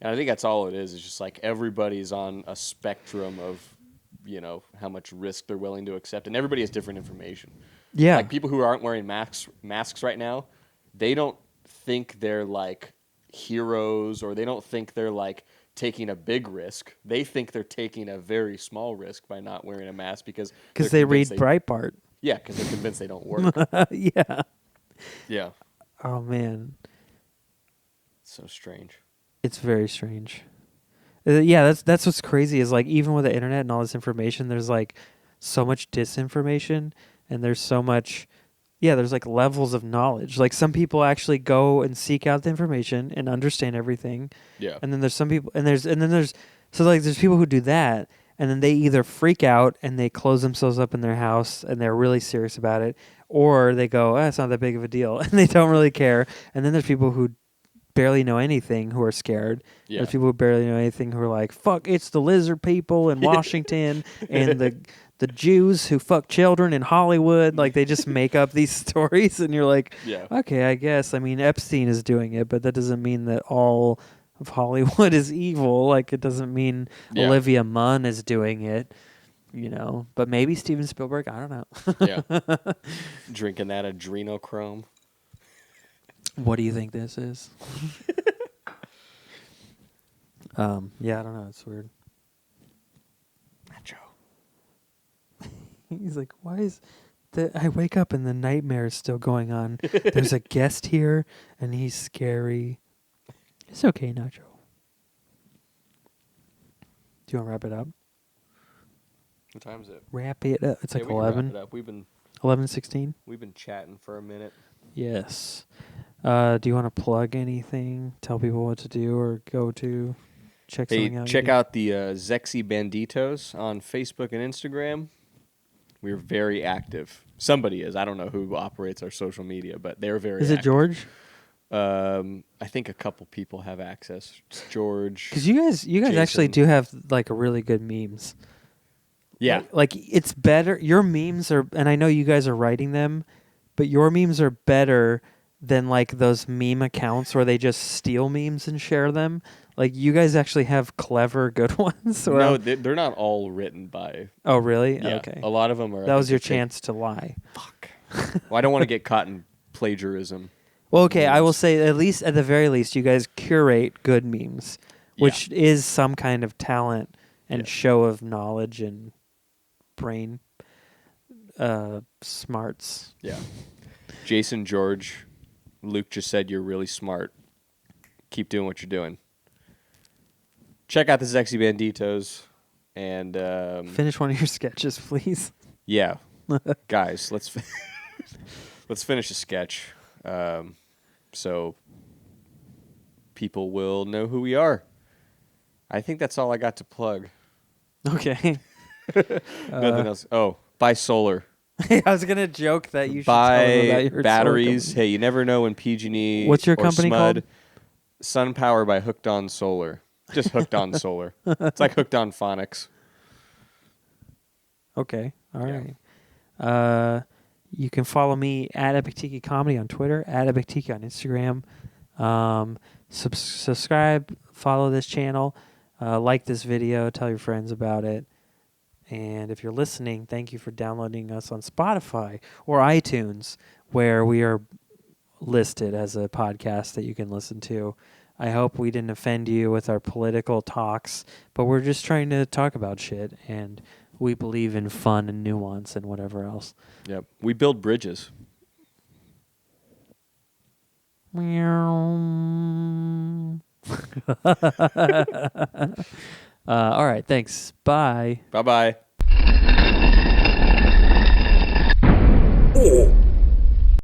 And I think that's all it is. It's just like everybody's on a spectrum of, how much risk they're willing to accept, and everybody has different information. Yeah. Like people who aren't wearing masks right now, they don't think they're like heroes, or they don't think they're like taking a big risk. They think they're taking a very small risk by not wearing a mask because they read Breitbart. Yeah, because they're convinced they don't work. Yeah. Yeah. Oh man, So strange. it's very strange. Yeah, that's what's crazy is like even with the internet and all this information, there's like so much disinformation and there's so much. Yeah, there's like levels of knowledge. Like some people actually go and seek out the information and understand everything. Yeah. And then there's some people there's people who do that and then they either freak out and they close themselves up in their house and they're really serious about it, or they go, it's not that big of a deal and they don't really care. And then there's people who barely know anything who are scared. Yeah. There's people who barely know anything who are like, fuck, it's the lizard people in Washington and the Jews who fuck children in Hollywood. Like they just make up these stories and you're like, Yeah. okay, I guess. I mean, Epstein is doing it, but that doesn't mean that all of Hollywood is evil. Like it doesn't mean Olivia Munn is doing it, but maybe Steven Spielberg. I don't know. Yeah. Drinking that adrenochrome. What do you think this is? Yeah, I don't know. It's weird. Nacho. He's like, why is I wake up and the nightmare is still going on. There's a guest here and he's scary. It's okay, Nacho. Do you want to wrap it up? What time is it? Wrap it up. It's like we can wrap 11. it up. We've been 11:16? We've been chatting for a minute. Yes. Do you want to plug anything? Tell people what to do or go to check something out? Check out the Zexy Banditos on Facebook and Instagram. We're very active. Somebody is. I don't know who operates our social media, but they're very Is it active. George? I think a couple people have access. It's George. Because you guys actually Jason. do have like really good memes. Yeah. Like it's better. Your memes are, and I know you guys are writing them, but your memes are better than like those meme accounts where they just steal memes and share them. Like you guys actually have clever, good ones. Or No, they're not all written by. Oh, really? Yeah, Okay. a lot of them are. That was your chance to lie. Fuck. Well, I don't want to get caught in plagiarism. Well, okay, I will Memes. say at the very least, you guys curate good memes, which is some kind of talent and show of knowledge and brain smarts. Yeah. Jason, George, Luke just said you're really smart. Keep doing what you're doing. Check out the Zexy Banditos and Finish one of your sketches, please. yeah, guys, let's finish a sketch, so people will know who we are. I think that's all I got to plug. Okay. Nothing else. Oh, buy solar. I was gonna joke that you should tell them about Buy your solar batteries. company. Hey, you never know when PG&E. What's your or company SMUD, called? Sun Power by Hooked On Solar. Just hooked on solar. It's like hooked on phonics. Okay. All Yeah. right. You can follow me at Epic Tiki Comedy on Twitter, at Epic Tiki on Instagram. Subscribe, follow this channel, like this video, tell your friends about it. And if you're listening, thank you for downloading us on Spotify or iTunes, where we are listed as a podcast that you can listen to. I hope we didn't offend you with our political talks, but we're just trying to talk about shit, and we believe in fun and nuance and whatever else. Yep. We build bridges. All right, thanks. Bye. Bye-bye.